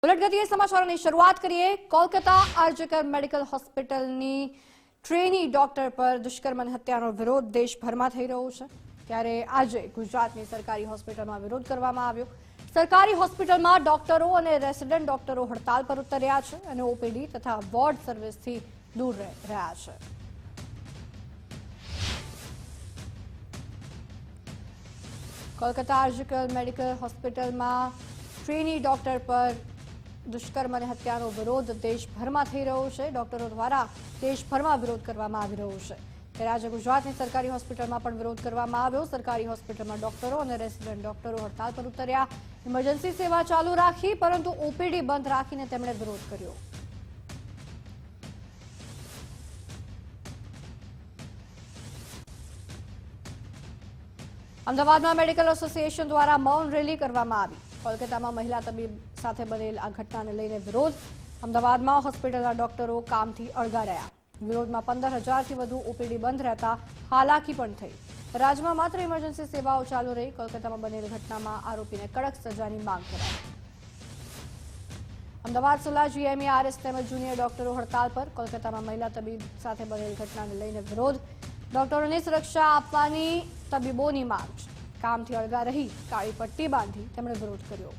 ઉલટ ગતિએ સમાચારોની શરૂઆત કરીએ। કોલકાતા આરજીકર મેડિકલ હોસ્પિટલની ટ્રેની ડોક્ટર પર દુષ્કર્મ અને હત્યાનો વિરોધ દેશભરમાં થઈ રહ્યો છે, ત્યારે આજે ગુજરાતની સરકારી હોસ્પિટલમાં વિરોધ કરવામાં આવ્યો। સરકારી હોસ્પિટલમાં ડોક્ટરો અને રેસિડેન્ટ ડોક્ટરો હડતાલ પર ઉતર્યા છે અને ઓપીડી તથા વોર્ડ સર્વિસથી દૂર રહ્યા છે। કોલકાતા આરજીકર મેડિકલ હોસ્પિટલમાં ટ્રેની ડોક્ટર પર દુષ્કર્મ અને હત્યાનો વિરોધ દેશભરમાં થઈ રહ્યો છે। ડોક્ટરો દ્વારા દેશભરમાં વિરોધ કરવામાં આવી રહ્યો છે, ત્યારે આજે ગુજરાતની સરકારી હોસ્પિટલમાં પણ વિરોધ કરવામાં આવ્યો। સરકારી હોસ્પિટલમાં ડોક્ટરો અને રેસિડેન્ટ ડોક્ટરો હડતાલ પર ઉતર્યા। ઇમરજન્સી સેવા ચાલુ રાખી, પરંતુ ઓપીડી બંધ રાખીને તેમણે વિરોધ કર્યો। અમદાવાદમાં મેડિકલ એસોસિએશન દ્વારા મૌન રેલી કરવામાં આવી। કોલકાતામાં મહિલા તબીબ સાથે બનેલ આ ઘટનાને લઈને વિરોધ। અમદાવાદમાં હોસ્પિટલના ડોક્ટરો કામથી અળગા રહ્યા। વિરોધમાં 15,000થી વધુ ઓપીડી બંધ રહેતા હાલાકી પણ થઈ। રાજ્યમાં માત્ર ઇમરજન્સી સેવાઓ ચાલુ રહી। કોલકાતામાં બનેલ ઘટનામાં આરોપીને કડક સજાની માંગ કરાઈ। અમદાવાદ સોલા જીએમઈઆરએસ તેમજ જુનિયર ડોક્ટરો હડતાલ પર। કોલકાતામાં મહિલા તબીબ સાથે બનેલ ઘટનાને લઈને વિરોધ। ડોક્ટરોને સુરક્ષા આપવાની તબીબોની માંગ છે। કામથી અળગા રહી કાળી પટ્ટી બાંધી તેમણે વિરોધ કર્યો।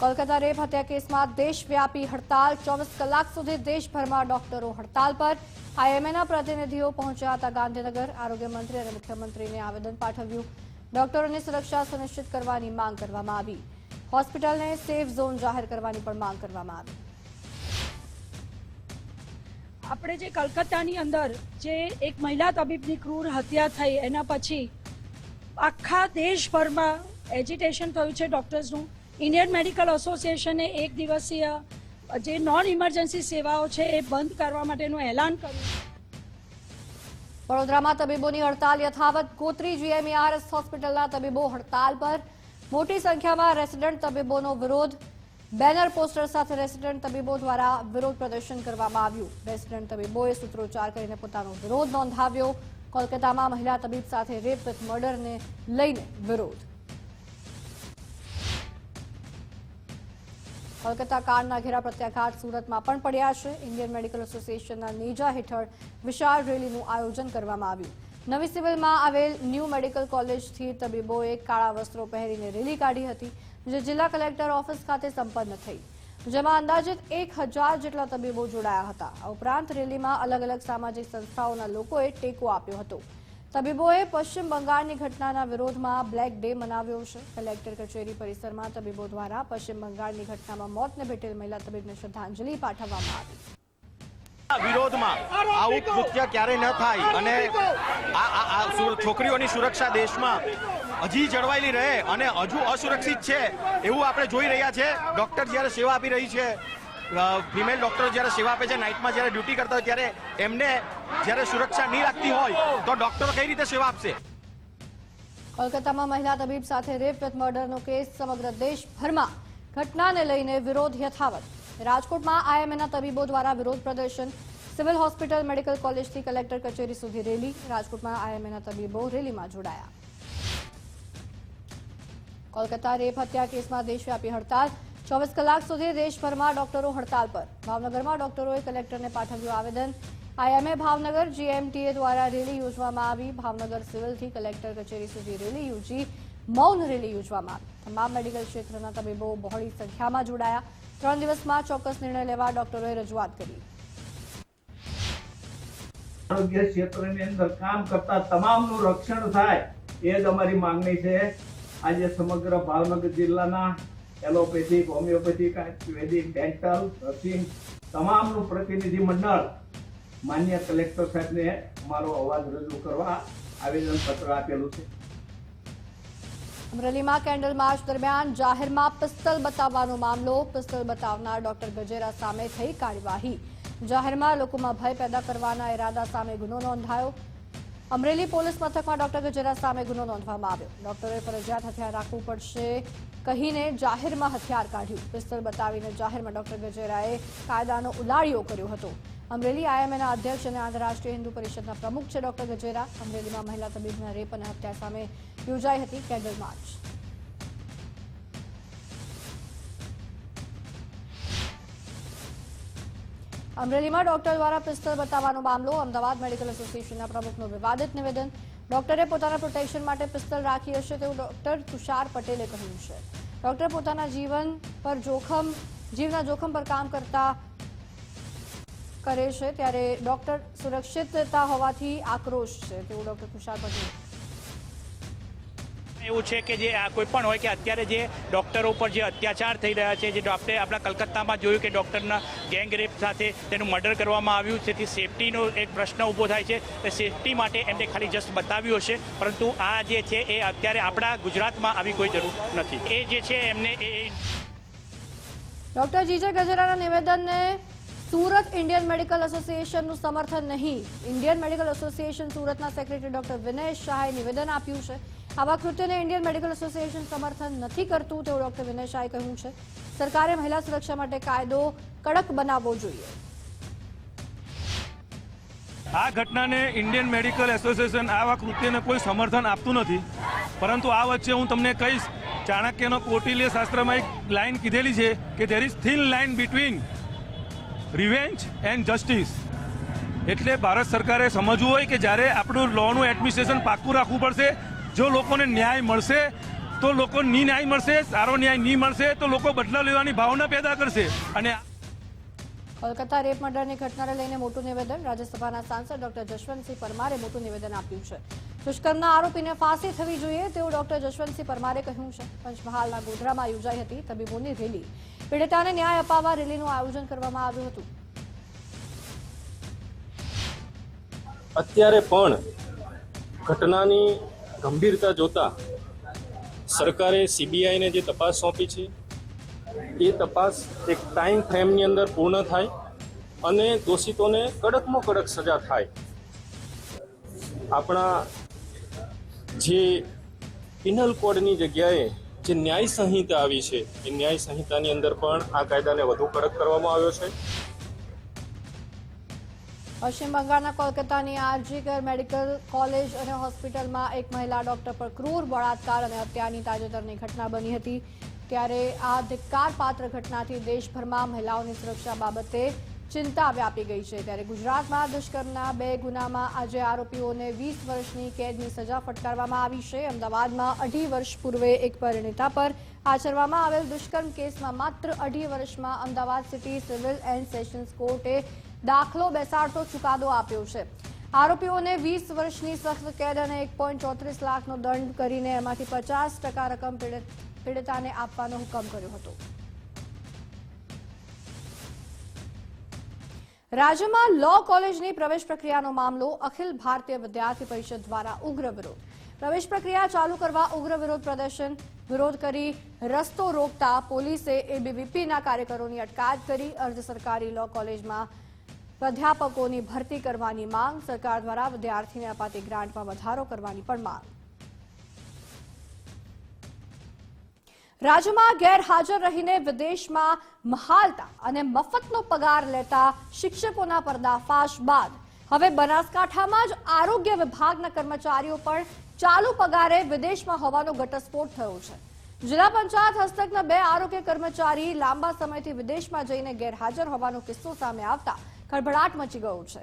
કોલકાતા રેપ હત્યા કેસમાં દેશવ્યાપી હડતાલ। 24 કલાક સુધી દેશભરમાં ડોક્ટરો હડતાલ પર। આઈએમએના પ્રતિનિધિઓ પહોંચ્યા હતા ગાંધીનગર। આરોગ્ય મંત્રી અને મુખ્યમંત્રીને આવેદન પાઠવ્યું। ડોક્ટરોની સુરક્ષા સુનિશ્ચિત કરવાની માંગ કરવામાં આવી। હોસ્પિટલને સેફ ઝોન જાહેર કરવાની પણ માંગ કરવામાં આવી। આપણે જે કલકત્તાની અંદર જે એક મહિલા તબીબની ક્રૂર હત્યા થઈ એના પછી આખા દેશભરમાં એજિટેશન થયું છે ડોક્ટર્સનું। ઇન્ડિયન મેડિકલ એસોસિએશને એક દિવસીય જે નોન ઇમરજન્સી સેવાઓ છે એ બંધ કરવા માટેનું એલાન કર્યું। વડોદરામાં તબીબોની હડતાલ યથાવત। ગોત્રી જીએમઈઆરએસ હોસ્પિટલના તબીબો હડતાલ પર। મોટી સંખ્યામાં રેસિડેન્ટ તબીબોનો વિરોધ। બેનર પોસ્ટર સાથે રેસિડેન્ટ તબીબો દ્વારા વિરોધ પ્રદર્શન કરવામાં આવ્યું। રેસિડેન્ટ તબીબોએ સૂત્રોચ્ચાર કરીને પોતાનો વિરોધ નોંધાવ્યો। કોલકાતામાં મહિલા તબીબ સાથે રેપ વિથ મર્ડરને લઈને વિરોધ। કોલકાતા કાંડના ઘેરા પ્રત્યાઘાત સુરતમાં પણ પડ્યા છે। ઇન્ડિયન મેડિકલ એસોસિએશનના નેજા હેઠળ વિશાળ રેલીનું આયોજન કરવામાં આવ્યું। નવી સિવિલમાં આવેલ ન્યૂ મેડિકલ કોલેજથી તબીબોએ કાળા વસ્ત્રો પહેરીને રેલી કાઢી હતી, જે જિલ્લા કલેક્ટર ઓફિસ ખાતે સંપન્ન થઈ, જેમાં અંદાજિત 1000 જેટલા તબીબો જોડાયા હતા। આ ઉપરાંત રેલીમાં અલગ અલગ સામાજિક સંસ્થાઓના લોકોએ ટેકો આપ્યો હતો। તબીબોએ પશ્ચિમ બંગાળની ઘટનાના વિરોધમાં બ્લેક ડે મનાવ્યો છે। કલેક્ટર કચેરી પરિસરમાં તબીબો દ્વારા પશ્ચિમ બંગાળની ઘટનામાં મોતને ભેટેલ મહિલા તબીબને શ્રદ્ધાંજલિ પાઠવવામાં આવી। વિરોધમાં આવું કૃત્ય ક્યારેય ન થાય અને આ છોકરીઓની સુરક્ષા દેશમાં હજી જળવાયેલી રહે અને હજુ અસુરક્ષિત છે એવું આપણે જોઈ રહ્યા છે। ડોક્ટર જ્યારે સેવા આપી રહી છે, ફિમેલ ડોક્ટર જ્યારે સેવા આપે છે, નાઇટમાં જ્યારે ડ્યુટી કરતા હોય ત્યારે એમને જ્યારે સુરક્ષા નહીં લાગતી હોય તો ડોક્ટરો કઈ રીતે સેવા આપશે? કોલકાતામાં મહિલા તબીબ સાથે રેપ વિથ મર્ડરનો કેસ। સમગ્ર દેશભરમાં ઘટનાને લઈને વિરોધ યથાવત। રાજકોટમાં આઈએમએના તબીબો દ્વારા વિરોધ પ્રદર્શન। સિવિલ હોસ્પિટલ મેડિકલ કોલેજથી કલેક્ટર કચેરી સુધી રેલી। રાજકોટમાં આઈએમએના તબીબો રેલીમાં જોડાયા। કોલકાતા રેપ હત્યા કેસમાં દેશવ્યાપી હડતાલ। 24 કલાક સુધી દેશભરમાં ડોક્ટરો હડતાલ પર। ભાવનગરમાં ડોક્ટરોએ કલેક્ટરને પાઠવ્યું આવેદન। આઈએમએ ભાવનગર જીએમટીએ દ્વારા રેલી યોજવામાં આવી। ભાવનગર સિવિલથી કલેક્ટર કચેરી સુધી રેલી યોજી મૌન રેલી યોજવામાં આવી। તમામ મેડિકલ ક્ષેત્રના તબીબો બહોળી સંખ્યામાં જોડાયા। 3 દિવસમાં ચોક્કસ નિર્ણય લેવા ડોક્ટરોએ રજૂઆત કરી। આરોગ્ય ક્ષેત્રની અંદર કામ કરતા તમામનું રક્ષણ થાય એ જ અમારી માંગણી છે। આજે સમગ્ર ભાવનગર જિલ્લાના એલોપેથિક, હોમિયોપેથિક, આયુર્વેદિક, ડેન્ટલ, નર્સિંગ તમામનું પ્રતિનિધિ મંડળ માન્ય કલેક્ટર સાહેબને અમારો અવાજ રજૂ કરવા આવેદનપત્ર આપેલું છે। અમરેલીમાં કેન્ડલ માર્ચ દરમિયાન જાહેરમાં પિસ્તલ બતાવવાનો મામલો। પિસ્તલ બતાવનાર ડોક્ટર ગજેરા સામે થઈ કાર્યવાહી। જાહેરમાં લોકોમાં ભય પેદા કરવાના ઇરાદા સામે ગુનો નોંધાયો। અમરેલી પોલીસ મથકમાં ડોક્ટર ગજેરા સામે ગુનો નોંધવામાં આવ્યો। ડોક્ટરોએ ફરજિયાત હથિયાર રાખવું પડશે કહીને જાહેરમાં હથિયાર કાઢ્યું। પિસ્તલ બતાવીને જાહેરમાં ડોક્ટર ગજેરાએ કાયદાનો ઉલાળ્યો કર્યો હતો। અમરેલી આઈએમએના અધ્યક્ષ અને આંતરરાષ્ટ્રીય હિન્દુ પરિષદના પ્રમુખ છે ડોક્ટર ગજેરા। અમરેલીમાં મહિલા તબીબના રેપ અને હત્યા સામે યોજાઈ હતી કેન્ડલ માર્ચ। અમરેલીમાં ડોક્ટર દ્વારા પિસ્તલ બતાવવાનો મામલો, અમદાવાદ મેડિકલ એસોસિએશનના પ્રમુખનું વિવાદિત નિવેદન. ડોક્ટરે પોતાના પ્રોટેક્શન માટે પિસ્તલ રાખી હશે તેવું ડોક્ટર તુષાર પટેલે કહ્યું છે. ડોક્ટર પોતાના જીવના જોખમ પર કામ કરે છે ત્યારે ડોક્ટર સુરક્ષિતતા હોવાથી આક્રોશ છે તેવું ડોક્ટર તુષાર પટેલ. એવું છે કે જે આ કોઈ પણ હોય કે અત્યારે જે ડોક્ટરો પર જે અત્યાચાર થઈ રહ્યા છે, જે આપણે આપણા કલકત્તામાં જોયું કે ડોક્ટરના ગેંગ રેપ સાથે તેનું મર્ડર કરવામાં આવ્યું, તેથી સેફટીનો એક પ્રશ્ન ઊભો થાય છે. એ સેફટી માટે એમને ખાલી જસ્ટ બતાવ્યું હશે, પરંતુ આ જે છે એ અત્યારે આપણા ગુજરાતમાં આવી કોઈ જરૂર નથી. એ જે છે એમને ડોક્ટર જીજે ગજેરાના નિવેદનને સુરત ઇન્ડિયન મેડિકલ એસોસિએશનનું સમર્થન નહીં. ઇન્ડિયન મેડિકલ એસોસિએશન સુરતના સેક્રેટરી ડોક્ટર વિનય શાહે નિવેદન આપ્યું છે. આવા કૃત્યને ઇન્ડિયન મેડિકલ એસોસિએશન સમર્થન નથી કરતું તેવું ડોક્ટર વિનય શાહે કહ્યું છે. સરકારે મહિલા સુરક્ષા માટે કાયદો કડક બનાવવો જોઈએ. આ ઘટનાને ઇન્ડિયન મેડિકલ એસોસિએશન આવા કૃત્યને કોઈ સમર્થન આપતું નથી, પરંતુ આ વચ્ચે હું તમને કહીશ, ચાણક્યનો કૌટિલ્ય શાસ્ત્રમાં એક લાઈન કીધેલી છે કે there is thin line between revenge and justice. એટલે ભારત સરકારે સમજવું હોય કે જ્યારે આપણું લોનું એડમિનિસ્ટ્રેશન પાક્કું રાખવું પડશે. જો લોકોને ન્યાય મળશે તો લોકો ન્યાય મળશે, સારો ન્યાય નહીં મળશે તો લોકો બદલા લેવાની ભાવના પેદા કરશે. અને કોલકાતા રેપ મર્ડરની ઘટનાને લઈને મોટું નિવેદન. રાજ્યસભાના સાંસદ ડોક્ટર જશવંતસિંહ પરમારે મોટું નિવેદન આપ્યું છે. દુષ્કર્મના આરોપીને ફાંસી થવી જોઈએ તેવું ડોક્ટર જશવંતસિંહ પરમારે કહ્યું છે. પંચમહાલના ગોધરામાં યોજાઈ હતી તબીબોની રેલી. પીડિતાને ન્યાય અપાવવા રેલીનું આયોજન કરવામાં આવ્યું હતું. અત્યારે પણ ઘટનાની ગંભીરતા જોતા સરકારે સીબીઆઈને જે તપાસ સોંપી છે એ તપાસ એક ટાઈમ ફ્રેમની અંદર પૂર્ણ થાય અને દોષિતોને કડકમાં કડક સજા થાય. આપણા જે પિનલ કોડની જગ્યાએ જે ન્યાય સંહિતા આવી છે એ ન્યાય સંહિતાની અંદર પણ આ કાયદાને વધુ કડક કરવામાં આવ્યો છે. પશ્ચિમ બંગાળના કોલકાતાની આરજી કેર મેડિકલ કોલેજ અને હોસ્પિટલમાં એક મહિલા ડોક્ટર પર ક્રૂર બળાત્કાર અને હત્યાની તાજેતરની ઘટના બની હતી. ત્યારે આ ધિક્કારપાત્ર ઘટનાથી દેશભરમાં મહિલાઓની સુરક્ષા બાબતે ચિંતા વ્યાપી ગઈ છે. ત્યારે ગુજરાતમાં દુષ્કર્મના 2 ગુનામાં આજે આરોપીઓને 20 વર્ષની કેદની સજા ફટકારવામાં આવી છે. અમદાવાદમાં 2.5 વર્ષ પૂર્વે એક પરિણીતા પર આચરવામાં આવેલ દુષ્કર્મ કેસમાં માત્ર 2.5 વર્ષમાં Ahmedabad city civil and sessions કોર્ટે દાખલો બેસાડતો ચુકાદો આપ્યો છે. આરોપીઓને 20 વર્ષની સખ્ત કેદ અને 1.34 લાખનો દંડ કરીને એમાંથી 50% રકમ પીડિતાને આપવાનો હુકમ કર્યો હતો. રાજ્યમાં લો કોલેજની પ્રવેશ પ્રક્રિયાનો મામલો. અખિલ ભારતીય વિદ્યાર્થી પરિષદ દ્વારા ઉગ્ર વિરોધ. પ્રવેશ પ્રક્રિયા ચાલુ કરવા ઉગ્ર વિરોધ કરી રસ્તો રોકતા પોલીસે એબીવીપીના કાર્યકરોની અટકાયત કરી. અર્ધ સરકારી લો કોલેજમાં પ્રાધ્યાપકોની ભરતી કરવાની માંગ. સરકાર દ્વારા વિદ્યાર્થીને અપાતી ગ્રાન્ટમાં વધારો કરવાની પણ માંગ. રાજ્યમાં ગેરહાજર રહીને વિદેશમાં મહાલતા અને મફતનો પગાર લેતા શિક્ષકોના પર્દાફાશ બાદ હવે બનાસકાંઠામાં જ આરોગ્ય વિભાગના કર્મચારીઓ પણ ચાલુ પગારે વિદેશમાં હોવાનો ઘટસ્ફોટ થયો છે. જિલ્લા પંચાયત હસ્તકના 2 આરોગ્ય કર્મચારી લાંબા સમયથી વિદેશમાં જઈને ગેરહાજર હોવાનો કિસ્સો સામે આવતા ખળભળાટ મચી ગયો છે.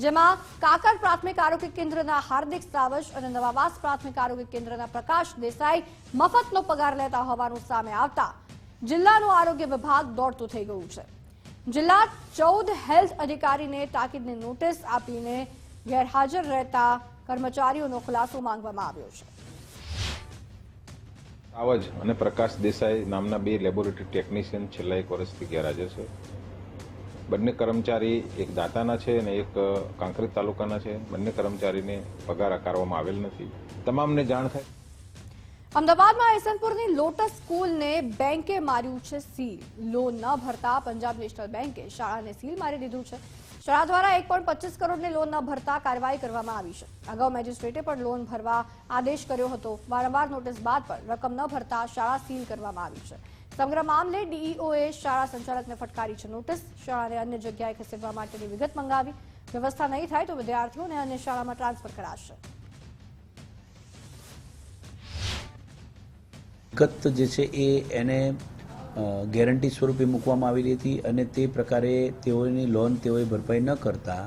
જેમાં કાકર પ્રાથમિક આરોગ્ય કેન્દ્રના હાર્દિક સાવજ અને નવાવાસ પ્રાથમિક આરોગ્ય કેન્દ્રના પ્રકાશ દેસાઈ મફતનો પગાર લેતા હોવાનું સામે આવતા જિલ્લાનું આરોગ્ય વિભાગ દોડતું થઈ ગયું છે. જિલ્લા 14 હેલ્થ અધિકારીને તાકીદની નોટિસ આપીને ગેરહાજર રહેતા કર્મચારીઓનો ખુલાસો માંગવામાં આવ્યો છે. સાવજ અને પ્રકાશ દેસાઈ નામના 2 લેબોરેટરી ટેકનિશિયન છેલ્લા 1 વર્ષથી ગેરહાજર છે. બંને કર્મચારી એક દાંતાના છે અને એક કાંકરેજ તાલુકાના છે. બંને કર્મચારીને પગાર આકારવામાં આવેલ નથી. તમામને જાણ થાય. અમદાવાદમાં એસનપુરની લોટસ સ્કૂલને બેંકે માર્યું છે સીલ. લોન ન ભરતા પંજાબ નેશનલ બેંકે શાળાને સીલ મારી દીધું છે. શાળા દ્વારા 1.25 કરોડની લોન ન ભરતા કાર્યવાહી કરવામાં આવી છે. અગાઉ મેજિસ્ટ્રેટે પણ લોન ભરવા આદેશ કર્યો હતો. વારંવાર નોટિસ બાદ પણ રકમ ન ભરતા શાળા સીલ કરવામાં આવી છે. સમગ્ર મામલે ડીઈઓએ શાળા સંચાલકને ફટકારી છે નોટિસ. શાળાને અન્ય જગ્યાએ ખસેડવા માટેની વિગત મંગાવી. વ્યવસ્થા નહીં થાય તો વિદ્યાર્થીઓને અન્ય શાળામાં ટ્રાન્સફર કરાશે. વિગત જે છે એને ગેરંટી સ્વરૂપે મૂકવામાં આવેલી હતી અને તે પ્રકારે તેઓની લોન તેઓએ ભરપાઈ ન કરતા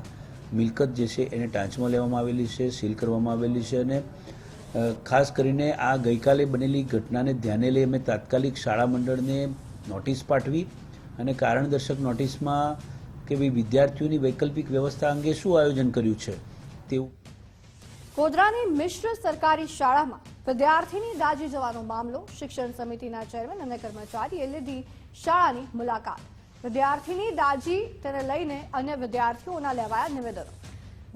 મિલકત જે છે એને ટાંચમાં લેવામાં આવેલી છે, સીલ કરવામાં આવેલી છે અને ખાસ કરીને આ ગઈકાલે બનેલી ઘટનાને ધ્યાને લઈ અમે તાત્કાલિક શાળા મંડળને નોટિસ પાઠવી અને કારણદર્શક નોટિસમાં કે ભાઈ વિદ્યાર્થીઓની વૈકલ્પિક વ્યવસ્થા અંગે શું આયોજન કર્યું છે તેવું. ગોધરાની મિશ્ર સરકારી શાળામાં વિદ્યાર્થીની દાઝી જવાનો મામલો. શિક્ષણ સમિતિના ચેરમેન અને કર્મચારીએ લીધી શાળાની મુલાકાત. વિદ્યાર્થીની દાઝી તેને લઈને અન્ય વિદ્યાર્થીઓના લેવાયા નિવેદનો.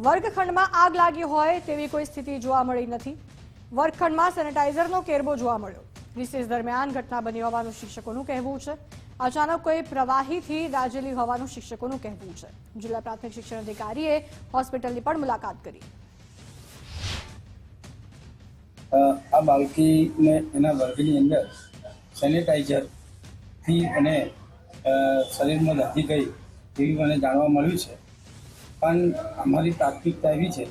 વર્ગખંડમાં આગ લાગી હોય તેવી કોઈ સ્થિતિ જોવા મળી નથી. વર્ગખંડમાં સેનેટાઇઝરનો કેરબો જોવા મળ્યો. રિસેસ દરમિયાન ઘટના બની હોવાનું શિક્ષકોનું કહેવું છે. અચાનક કોઈ પ્રવાહીથી દાઝેલી હોવાનું શિક્ષકોનું કહેવું છે. જિલ્લા પ્રાથમિક શિક્ષણ અધિકારીએ હોસ્પિટલની પણ મુલાકાત કરી. આ બાળકીને એના વર્ગની અંદર સેનિટાઈઝરથી અને શરીરમાં દાઝી ગઈ એવી મને જાણવા મળ્યું છે. પણ અમારી પ્રાથમિકતા એવી છે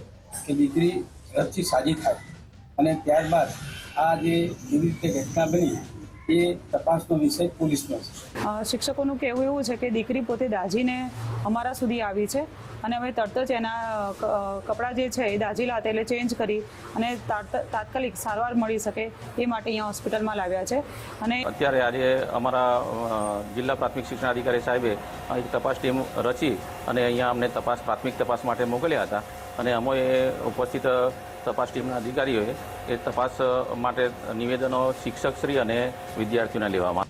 કે દીકરી ઝડપથી સાજી થાય અને ત્યારબાદ આ જે જેવી રીતે ઘટના બની એ તપાસનો વિષય પોલીસનો છે. શિક્ષકોનું કહેવું એવું છે કે દીકરી પોતે દાઝીને અમારા સુધી આવી છે અને અમે તરત જ એના કપડાં જે છે એ દાઝીલા હતા એટલે ચેન્જ કરી અને તાત્કાલિક સારવાર મળી શકે એ માટે અહીંયા હોસ્પિટલમાં લાવ્યા છે. અને અત્યારે આજે અમારા જિલ્લા પ્રાથમિક શિક્ષણ અધિકારી સાહેબે એક તપાસ ટીમ રચી અને અહીંયા અમને પ્રાથમિક તપાસ માટે મોકલ્યા હતા અને અમે ઉપસ્થિત તપાસ ટીમના અધિકારીઓએ એ તપાસ માટે નિવેદનો શિક્ષકશ્રી અને વિદ્યાર્થીઓને લેવામાં.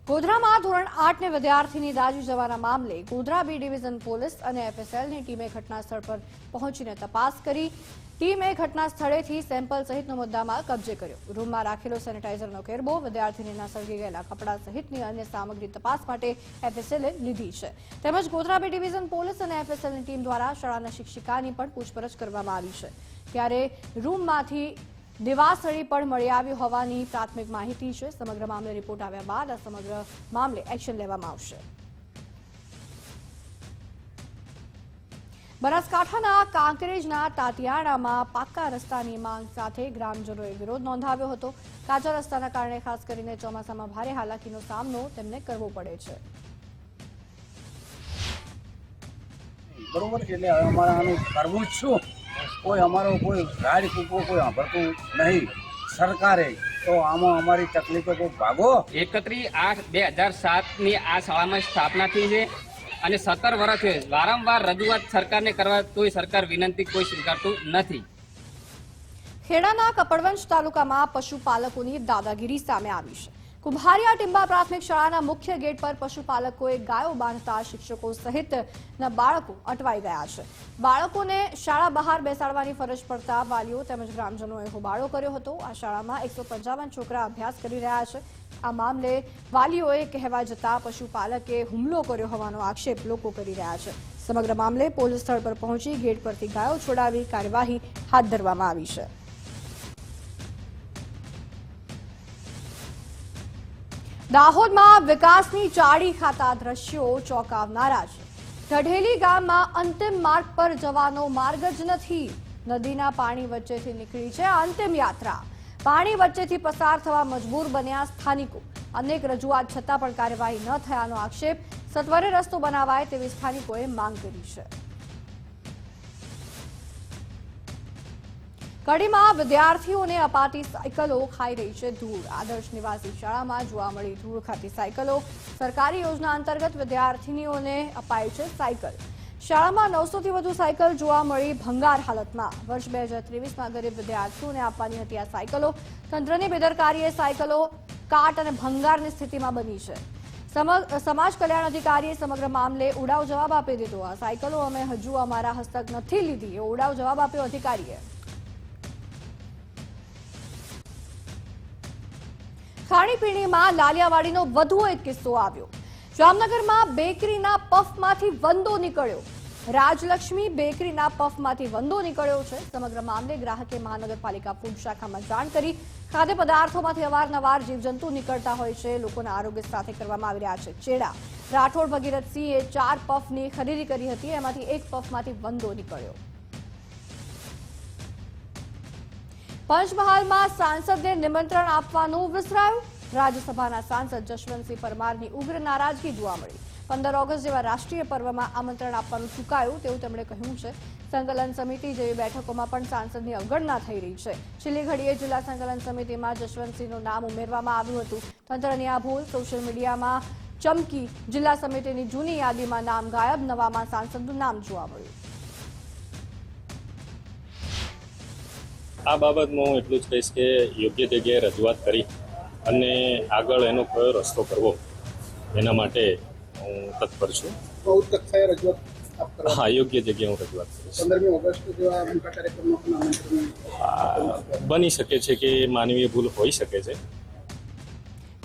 ગોધરામાં ધોરણ 8 વિદ્યાર્થીની દાઝી જવાના મામલે ગોધરા બી ડિવિઝન પોલીસ અને એફએસએલની ટીમે ઘટના સ્થળ પર પહોંચીને તપાસ કરી. ટીમે ઘટના સ્થળેથી સેમ્પલ સહિતનો મુદ્દામાલ કબજે કર્યો. રૂમમાં રાખેલો સેનેટાઇઝરનો કેરબો, વિદ્યાર્થીનીના સળગી ગયેલા કપડાં સહિતની અન્ય સામગ્રી તપાસ માટે એફએસએલે લીધી છે. તેમજ ગોધરા બી ડિવિઝન પોલીસ અને એફએસએલની ટીમ દ્વારા શાળાના શિક્ષિકાની પણ પૂછપરછ કરવામાં આવી છે. ત્યારે રૂમમાંથી દિવાસળી પણ મળી આવી હોવાની પ્રાથમિક માહિતી છે. સમગ્ર મામલે રિપોર્ટ આવ્યા બાદ આ સમગ્ર મામલે એક્શન લેવામાં આવશે. બનાસકાંઠાના કાંકરેજના તાતિયાણામાં પાક્કા રસ્તાની માંગ સાથે ગ્રામજનોએ વિરોધ નોંધાવ્યો હતો. કાચા રસ્તાના કારણે ખાસ કરીને ચોમાસામાં ભારે હાલાકીનો સામનો તેમને કરવો પડે છે. બરોબર છે, એટલે હવે અમારે આનું કરવું જ શું? કોઈ અમારો કોઈ રાડ કૂકો કોઈ સાંભળતું નહીં. સરકારે તો આમાં અમારી તકલીફો તો ભાગો. 31/8/2007 આ શાળામાં સ્થાપના થઈ છે અને 17 વર્ષ વારંવાર રજૂઆત સરકારને કરવા તોય સરકાર વિનંતી કોઈ સ્વીકારતું નથી. ખેડાના કપડવંજ તાલુકામાં પશુપાલકોની દાદાગીરી સામે આવી છે. કુંભારિયા ટીંબા પ્રાથમિક શાળાના મુખ્ય ગેટ પર પશુપાલકોએ ગાયો બાંધતા શિક્ષકો સહિતના બાળકો અટવાઈ ગયા છે. બાળકોને શાળા બહાર બેસાડવાની ફરજ પડતા વાલીઓ તેમજ ગ્રામજનોએ હોબાળો કર્યો હતો. આ શાળામાં 155 છોકરા અભ્યાસ કરી રહ્યા છે. આ મામલે વાલીઓએ કહેવા જતા પશુપાલકે હુમલો કર્યો હોવાનો આક્ષેપ લોકો કરી રહ્યા છે. સમગ્ર મામલે પોલીસ સ્થળ પર પહોંચી ગેટ પરથી ગાયો છોડાવી કાર્યવાહી હાથ ધરવામાં આવી છે. દાહોદમાં વિકાસની ચાડી ખાતા દ્રશ્યો ચોંકાવનારા છે. ઢઢેલી ગામમાં અંતિમ માર્ગ પર જવાનો માર્ગ જ નથી. નદીના પાણી વચ્ચેથી નીકળી છે આ અંતિમ યાત્રા. પાણી વચ્ચેથી પસાર થવા મજબૂર બન્યા સ્થાનિકો. અનેક રજૂઆત છતાં પણ કાર્યવાહી ન થયાનો આક્ષેપ. સત્વરે રસ્તો બનાવાય તેવી સ્થાનિકોએ માંગ કરી છે. કડીમાં વિદ્યાર્થીઓને અપાતી સાયકલો ખાઈ રહી છે ધૂળ. આદર્શ નિવાસી શાળામાં જોવા મળી ધૂળ ખાતી સાયકલો. સરકારી યોજના અંતર્ગત વિદ્યાર્થીનીઓને અપાય છે સાયકલ. શાળામાં 900થી વધુ સાયકલ જોવા મળી ભંગાર હાલતમાં. વર્ષ 2023માં ગરીબ વિદ્યાર્થીઓને આપવાની હતી આ સાયકલો. તંત્રની બેદરકારીએ સાયકલો કાટ અને ભંગારની સ્થિતિમાં બની છે. સમાજ કલ્યાણ અધિકારીએ સમગ્ર મામલે ઉડાવ જવાબ આપી દીધો. આ સાયકલો અમે હજુ અમારા હસ્તક નથી લીધી એવો ઉડાવ જવાબ આપ્યો અધિકારીએ. ખાણીપીણીમાં લાલિયાવાડીનો વધુ એક કિસ્સો આવ્યો. જામનગરમાં બેકરીના પફમાંથી વંદો નીકળ્યો. રાજલક્ષ્મી બેકરીના પફમાંથી વંદો નીકળ્યો છે. સમગ્ર મામલે ગ્રાહકે મહાનગરપાલિકા ફૂડ શાખામાં જાણ કરી. ખાદ્ય પદાર્થોમાંથી અવારનવાર જીવજંતુ નીકળતા હોય છે. લોકોના આરોગ્ય સાથે કરવામાં આવી રહ્યા છે ચેડા. રાઠોડ ભગીરથસિંહે 4 પફની ખરીદી કરી હતી. એમાંથી એક પફમાંથી વંદો નીકળ્યો. પંચમહાલમાં સાંસદને નિમંત્રણ આપવાનું વિસરાયું. રાજ્યસભાના સાંસદ જશવંતસિંહ પરમારની ઉગ્ર નારાજગી જોવા મળી. 15 ઓગસ્ટ જેવા રાષ્ટ્રીય પર્વમાં આમંત્રણ આપવાનું ચૂકાયું તેવું તેમણે કહ્યું છે. સંકલન સમિતિ જેવી બેઠકોમાં પણ સાંસદની અવગણના થઈ રહી છે. છેલ્લી ઘડીએ જિલ્લા સંકલન સમિતિમાં જશવંતસિંહનું નામ ઉમેરવામાં આવ્યું હતું. તંત્રની આ ભૂલ સોશિયલ મીડિયામાં ચમકી. જિલ્લા સમિતિની જૂની યાદીમાં નામ ગાયબ, નવામાં સાંસદનું નામ જોવા મળ્યું. આ બાબતમાં હું એટલું જ કહીશ કે યોગ્ય જગ્યાએ રજૂઆત કરી અને આગળ એનો કયો રસ્તો કરવો એના માટે હું તત્પર છું. હા, યોગ્ય જગ્યાએ હું રજૂઆત કરીશ. 15મી ઓગસ્ટ જેવા મોટા કાર્યક્રમનો પણ આમંત્રણ બની શકે છે કે માનવીય ભૂલ હોઈ શકે છે.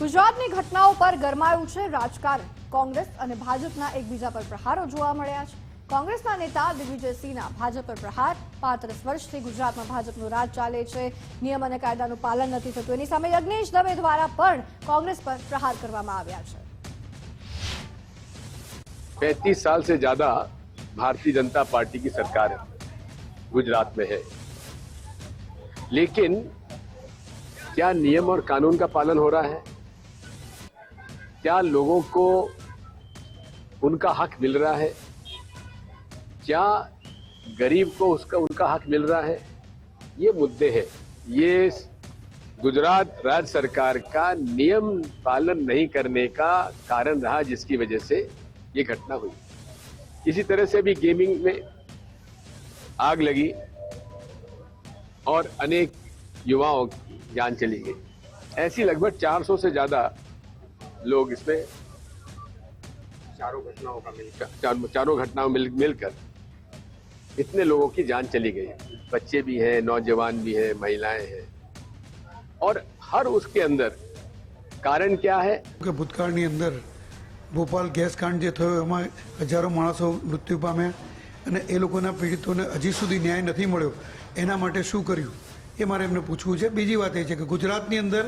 ગુજરાતની ઘટનાઓ પર ગરમાયું છે રાજકારણ. કોંગ્રેસ અને ભાજપના એકબીજા પર પ્રહારો જોવા મળ્યા છે. કોંગ્રેસના નેતા દિગ્વિજયસિંહના ભાજપ પર પ્રહાર. 35 વર્ષથી ગુજરાતમાં ભાજપનું રાજ ચાલે છે. નિયમ અને કાયદાનું પાલન નથી થતું. એની સામે યજ્ઞેશ દવે દ્વારા પણ કોંગ્રેસ પર પ્રહાર કરવામાં આવ્યા છે. 35 साल से ज्यादा भारतीय जनता पार्टी की सरकार गुजरात में है, लेकिन क्या नियम और कानून का पालन हो रहा है? क्या लोगों को उनका हक मिल रहा है? क्या गरीब को उनका हक मिल रहा है? ये मुद्दे हैं. ये गुजरात राज्य सरकार का नियम पालन नहीं करने का कारण रहा, जिसकी वजह से ये घटना हुई. इसी तरह से अभी गेमिंग में आग लगी और अनेक युवाओं की जान चली गई. ऐसी लगभग 400 से ज्यादा लोग इसमें चारों घटनाओं मिलकर इतने लोगों की जान चली गई. बच्चे भी हैं, नौजवान भी हैं, महिलाएं हैं. और हर उसके अंदर कारण क्या है કે ભૂતકાળની અંદર ભોપાલ ગેસ કાંડ જે થયો એમાં હજારો માણસો મૃત્યુ પામ્યા અને એ લોકોના પીડિતોને હજી સુધી ન્યાય નથી મળ્યો. એના માટે શું કર્યું એ મારે એમને પૂછવું છે. બીજી વાત એ છે કે ગુજરાતની અંદર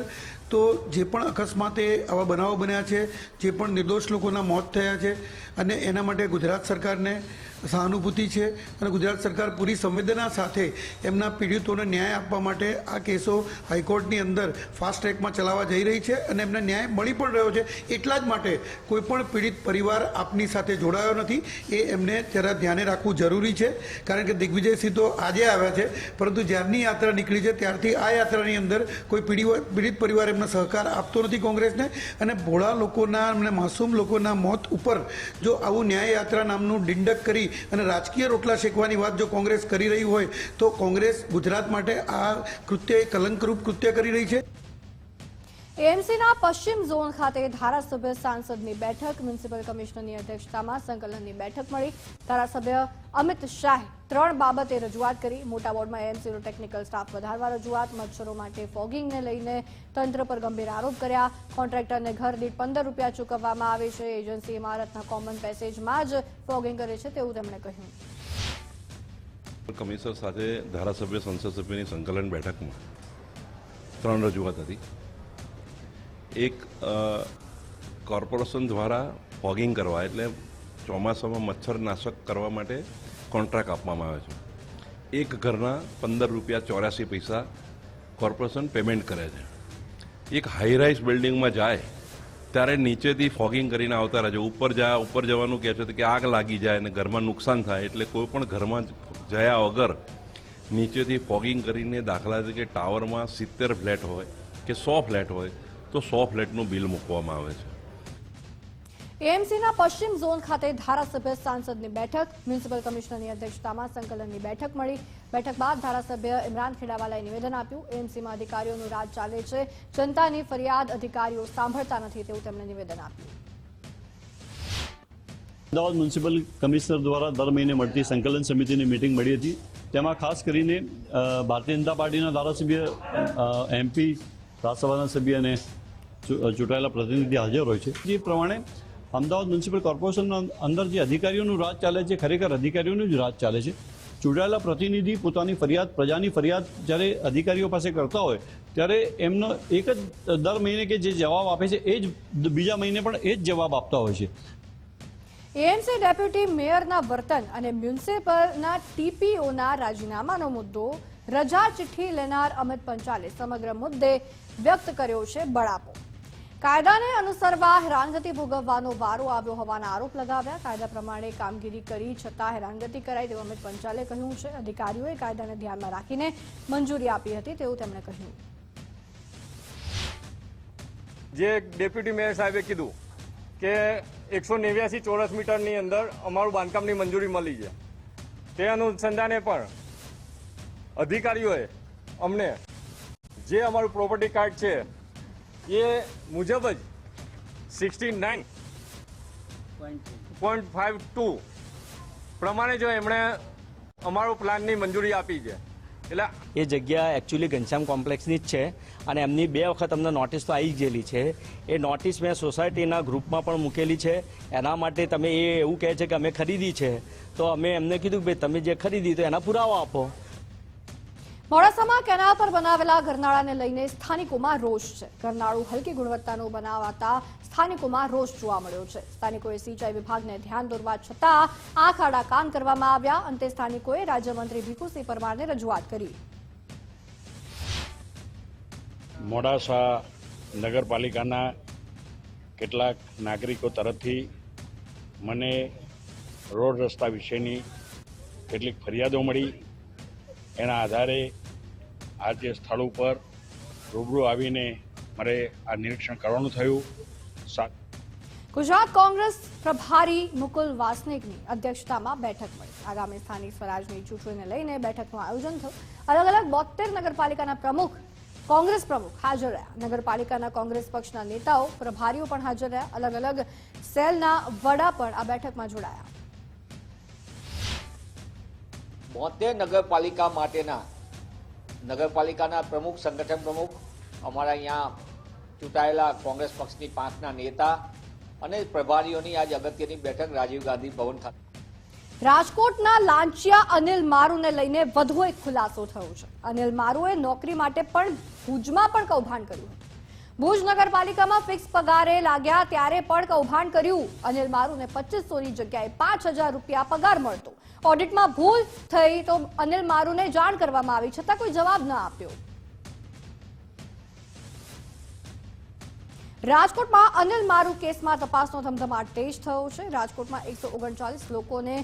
તો જે પણ અકસ્માતે આવા બનાવો બન્યા છે, જે પણ નિર્દોષ લોકોના મોત થયા છે અને એના માટે ગુજરાત સરકારને સહાનુભૂતિ છે અને ગુજરાત સરકાર પૂરી સંવેદના સાથે એમના પીડિતોને ન્યાય આપવા માટે આ કેસો હાઈકોર્ટની અંદર ફાસ્ટ ટ્રેકમાં ચલાવવા જઈ રહી છે અને એમને ન્યાય મળી પણ રહ્યો છે. એટલા જ માટે કોઈ પણ પીડિત પરિવાર આપની સાથે જોડાયો નથી એ એમને જરા ધ્યાને રાખવું જરૂરી છે. કારણ કે દિગ્વિજયસિંહ તો આજે આવ્યા છે, પરંતુ જ્યારની યાત્રા નીકળી છે ત્યારથી આ યાત્રાની અંદર કોઈ પીડિત પરિવાર એમને સહકાર આપતો નથી કોંગ્રેસને. અને ભોળા લોકોના અને માસૂમ લોકોના મોત ઉપર જો આવું ન્યાય યાત્રા નામનું ડિંડક કરી અને રાજકીય રોટલા શેકવાની વાત જો કોંગ્રેસ કરી રહી હોય તો કોંગ્રેસ ગુજરાત માટે આ કૃત્ય કલંકરૂપ કૃત્ય કરી રહી છે. એએમસીના પશ્ચિમ ઝોન ખાતે ધારાસભ્ય સાંસદની બેઠક. મ્યુનિસિપલ કમિશનરની અધ્યક્ષતામાં સંકલનની બેઠક મળી. ધારાસભ્ય અમિત શાહે 3 બાબતે રજૂઆત કરી. મોટા વોર્ડમાં એએમસીનો ટેકનિકલ સ્ટાફ વધારવા રજૂઆત. મચ્છરો માટે ફોગિંગને લઈને તંત્ર પર ગંભીર આરોપ કર્યા. કોન્ટ્રાક્ટરને ઘર દીઠ 15 રૂપિયા ચૂકવવામાં આવે છે. એજન્સી ઇમારતના કોમન પેસેજમાં જ ફોગિંગ કરે છે તેવું તેમણે કહ્યું. કમિશનર સાથે ધારાસભ્ય સંસદ સભ્યની સંકલન બેઠકમાં 3 રજૂઆત હતી. એક, કોર્પોરેશન દ્વારા ફોગિંગ કરવા એટલે ચોમાસામાં મચ્છરનાશક કરવા માટે કોન્ટ્રાક્ટ આપવામાં આવે છે. એક ઘરના 15 રૂપિયા 84 પૈસા કોર્પોરેશન પેમેન્ટ કરે છે. એક હાઈરાઇઝ બિલ્ડિંગમાં જાય ત્યારે નીચેથી ફોગિંગ કરીને આવતા રહે છે. ઉપર જવાનું કહે છે કે આગ લાગી જાય અને ઘરમાં નુકસાન થાય, એટલે કોઈ પણ ઘરમાં જયા વગર નીચેથી ફોગિંગ કરીને, દાખલા તરીકે ટાવરમાં 70 ફ્લેટ હોય કે 100 ફ્લેટ હોય તો 100 ફ્લેટનું બિલ મૂકવામાં આવે છે. એએમસીના પશ્ચિમ ઝોન ખાતે ધારાસભ્ય સાંસદની બેઠક. મ્યુનિસિપલ કમિશનરની અધ્યક્ષતામાં સંકલનની બેઠક મળી. બેઠક બાદ ધારાસભ્ય ઇમરાન ખેડાવાલાએ નિવેદન આપ્યું. એએમસીમાં અધિકારીઓનું રાજ ચાલે છે, જનતાની ફરિયાદ અધિકારીઓ સાંભળતા નથી તેવું તેમણે નિવેદન આપ્યું. અમદાવાદ મ્યુનિસિપલ કમિશનર દ્વારા દર મહિને મળતી સંકલન સમિતિની મિટિંગ મળી હતી. તેમાં ખાસ કરીને ભારતીય જનતા પાર્ટીના ધારાસભ્ય, એમપી, રાજ્યસભાના સભ્ય અને ચૂંટાયેલા પ્રતિનિધિ હાજર હોય છે. જે પ્રમાણે અમદાવાદ મ્યુનિસિપલ કોર્પોરેશનના અંદર જે અધિકારીઓનું રાજ ચાલે છે, ખરેખર અધિકારીઓનું જ રાજ ચાલે છે. ચૂંટાયેલા પ્રતિનિધિ પોતાની ફરિયાદ, પ્રજાની ફરિયાદ જ્યારે અધિકારીઓ પાસે કરતા હોય ત્યારે એમનો એક જ દર મહિને કે જે જવાબ આપે છે એ જ બીજા મહિને પણ એ જ જવાબ આપતા હોય છે. એએમસી ડેપ્યુટી મેયરના વર્તન અને મ્યુનિસિપલના ટીપીઓના રાજીનામાનો મુદ્દો. રજા ચિઠ્ઠી લેનાર અમિત પંચાલે સમગ્ર મુદ્દે વ્યક્ત કર્યો છે બળાપો. કાયદાને અનુસરવા હેરાનગતિ ભોગવવાનો વારો આવ્યો હોવાના આરોપ લગાવ્યા. કાયદા પ્રમાણે કામગીરી કરી છતાં હેરાનગતિ કરાઈ તેવું અમિત પંચાલે કહ્યું છે. અધિકારીઓએ કાયદાને ધ્યાનમાં રાખીને મંજૂરી આપી હતી તેવું તેમણે કહ્યું. જે ડેપ્યુટી મેયર સાહેબે કીધું કે 189 ચોરસ મીટરની અંદર અમારું બાંધકામની મંજૂરી મળી છે, તે અનુસંધાને પણ અધિકારીઓએ અમને જે અમારું પ્રોપર્ટી કાર્ડ છે એ મુજબ જ 69.52 પ્રમાણે જો એમણે અમારું પ્લાનની મંજૂરી આપી છે. એટલે એ જગ્યા એકચ્યુઅલી ઘનશ્યામ કોમ્પ્લેક્સની જ છે અને એમની 2 વખત અમને નોટિસ તો આવી ગયેલી છે. એ નોટિસ મેં સોસાયટીના ગ્રુપમાં પણ મૂકેલી છે. એના માટે તમે એ એવું કહે છે કે અમે ખરીદી છે, તો અમે એમને કીધું કે ભાઈ તમે જે ખરીદી તો એના પુરાવા આપો. મોડાસામાં કેનાલ પર બનાવેલા ગરનાળાને લઈને સ્થાનિકોમાં રોષ છે. ગરનાળું હલકી ગુણવત્તાનું બનાવાતા સ્થાનિકોમાં રોષ જોવા મળ્યો છે. સ્થાનિકોએ સિંચાઈ વિભાગને ધ્યાન દોરવા છતાં આંખ આડા કાન કરવામાં આવ્યા. અંતે સ્થાનિકોએ રાજ્યમંત્રી ભીખુસિંહ પરમારને રજૂઆત કરી. મોડાસા નગરપાલિકાના કેટલાક નાગરિકો તરફથી મને રોડ રસ્તા વિશેની કેટલીક ફરિયાદો મળી. એના આધારે આજે સ્થળ ઉપર રૂબરૂ આવીને મારે આ નિરીક્ષણ કરવાનું થયું. ગુજરાત કોંગ્રેસ પ્રભારી મુકુલ વાસનિકની અધ્યક્ષતામાં બેઠક મળી. આગામી સ્થાનિક સ્વરાજની ચૂંટણીને લઈને બેઠકનું આયોજન થયું. અલગ અલગ 72 નગરપાલિકાના પ્રમુખ, કોંગ્રેસ પ્રમુખ હાજર રહ્યા. નગરપાલિકાના કોંગ્રેસ પક્ષના નેતાઓ, પ્રભારીઓ પણ હાજર રહ્યા. અલગ અલગ સેલના વડા પણ આ બેઠકમાં જોડાયા. 72 નગરપાલિકા માટેના નગરપાલિકાના પ્રમુખ, સંગઠન પ્રમુખ, અમારા અહીંયા ચૂંટાયેલા કોંગ્રેસ પક્ષની 5ના નેતા અને પ્રભારીઓની આજ અગત્યની બેઠક રાજીવ ગાંધી ભવન ખાતે. રાજકોટના લાંચિયા અનિલ મારુને લઈને વધુ એક ખુલાસો થયો છે. અનિલ મારુએ નોકરી માટે પણ ભુજમાં પણ કૌભાંડ કર્યું હતું. ભુજ નગરપાલિકામાં ફિક્સ પગારે લાગ્યા ત્યારે પણ કૌભાંડ કર્યું. અનિલ મારુને 2500ની જગ્યાએ 5000 રૂપિયા પગાર મળતો. ઓડિટમાં ભૂલ થઈ તો અનિલ મારુને જાણ કરવામાં આવી છતાં કોઈ જવાબ ન આપ્યો. રાજકોટમાં અનિલ મારુ કેસમાં તપાસનો ધમધમાટ તેજ થયો છે. રાજકોટમાં 139 લોકોને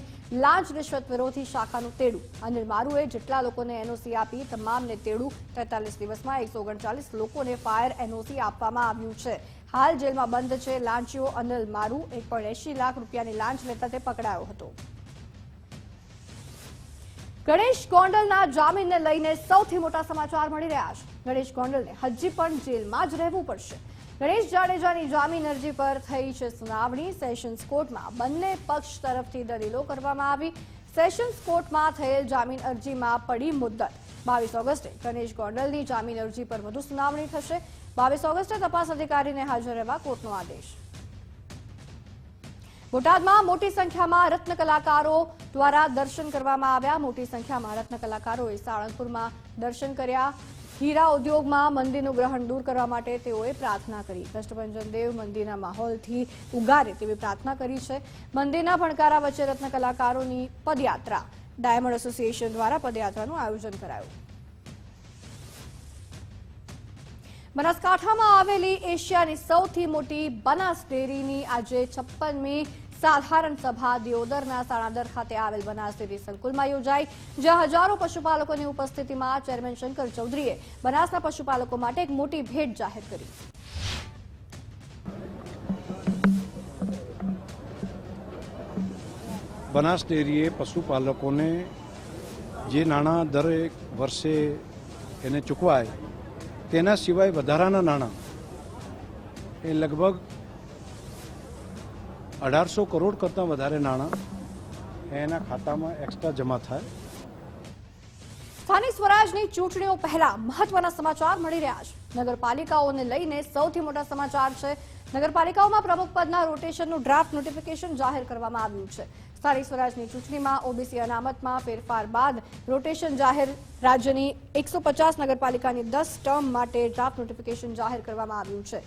લાંચ રિશ્વત વિરોધી શાખાનું તેડું. અનિલ મારુએ જેટલા લોકોને એનઓસી આપી તમામને તેડું. 43 દિવસમાં 139 લોકોને ફાયર એનઓસી આપવામાં આવ્યું છે. હાલ જેલમાં બંધ છે. લાંચીઓ અનિલ મારુ 1.80 લાખ રૂપિયાની લાંચ લેતા તે પકડાયો હતો. ગણેશ ગોંડલના જામીનને લઈને સૌથી મોટા સમાચાર મળી રહ્યા છે. ગણેશ ગોંડલને હજી પણ જેલમાં જ રહેવું પડશે. ગણેશ જાડેજાની જામીન અરજી પર થઈ છે સુનાવણી. સેશન્સ કોર્ટમાં બંને પક્ષ તરફથી દલીલો કરવામાં આવી. સેશન્સ કોર્ટમાં થયેલ જામીન અરજીમાં પડી મુદ્દત. 22 ઓગસ્ટે ગણેશ ગોંડલની જામીન અરજી પર વધુ સુનાવણી થશે. 22 ઓગસ્ટે તપાસ અધિકારીને હાજર રહેવા કોર્ટનો આદેશ. બોટાદમાં મોટી સંખ્યામાં રત્ન કલાકારો દ્વારા દર્શન કરવામાં આવ્યા. મોટી સંખ્યામાં રત્ન કલાકારોએ સાળંગપુરમાં દર્શન કર્યા. હીરા ઉદ્યોગમાં મંદીનું ગ્રહણ દૂર કરવા માટે તેઓએ પ્રાર્થના કરી. કષ્ટભંજન દેવ મંદીરના માહોલથી ઉગારે તેવી પ્રાર્થના કરી છે. મંદીરના ભણકારા વચ્ચે રત્ન કલાકારોની પદયાત્રા. ડાયમંડ એસોસિએશન દ્વારા પદયાત્રાનું આયોજન કરાયું. બનાસકાંઠામાં આવેલી એશિયાની સૌથી મોટી બનાસ ડેરીની આજે 56મી સાધારણ સભા દિયોદરના સાણાદર ખાતે આવેલ બનાસ ડેરી સંકુલમાં યોજાઈ. જ્યાં હજારો પશુપાલકોની ઉપસ્થિતિમાં ચેરમેન શંકર ચૌધરીએ બનાસના પશુપાલકો માટે એક મોટી ભેટ જાહેર કરી. બનાસ ડેરીએ પશુપાલકોને જે નાણાં દરેક વર્ષે એને ચૂકવાય તેના સિવાય વધારાના નાણાં એ લગભગ 1800 કરોડ કરતાં વધારે નાણાં એના ખાતામાં એક્સ્ટ્રા જમા થાય. સ્થાનિક સ્વરાજની ચૂંટણીઓ પહેલા મહત્વના સમાચાર મળી રહ્યા છે. નગરપાલિકાઓને લઈને સૌથી મોટા સમાચાર છે. નગરપાલિકાઓમાં પ્રમુખ પદના રોટેશનનું ડ્રાફ્ટ નોટિફિકેશન જાહેર કરવામાં આવ્યું છે. સ્થાનિક સ્વરાજની ચૂંટણીમાં ઓબીસી અનામતમાં ફેરફાર બાદ રોટેશન જાહેર. રાજ્યની 150 નગરપાલિકાની 10 ટર્મ માટે ડ્રાફ્ટ નોટિફિકેશન જાહેર કરવામાં આવ્યું છે.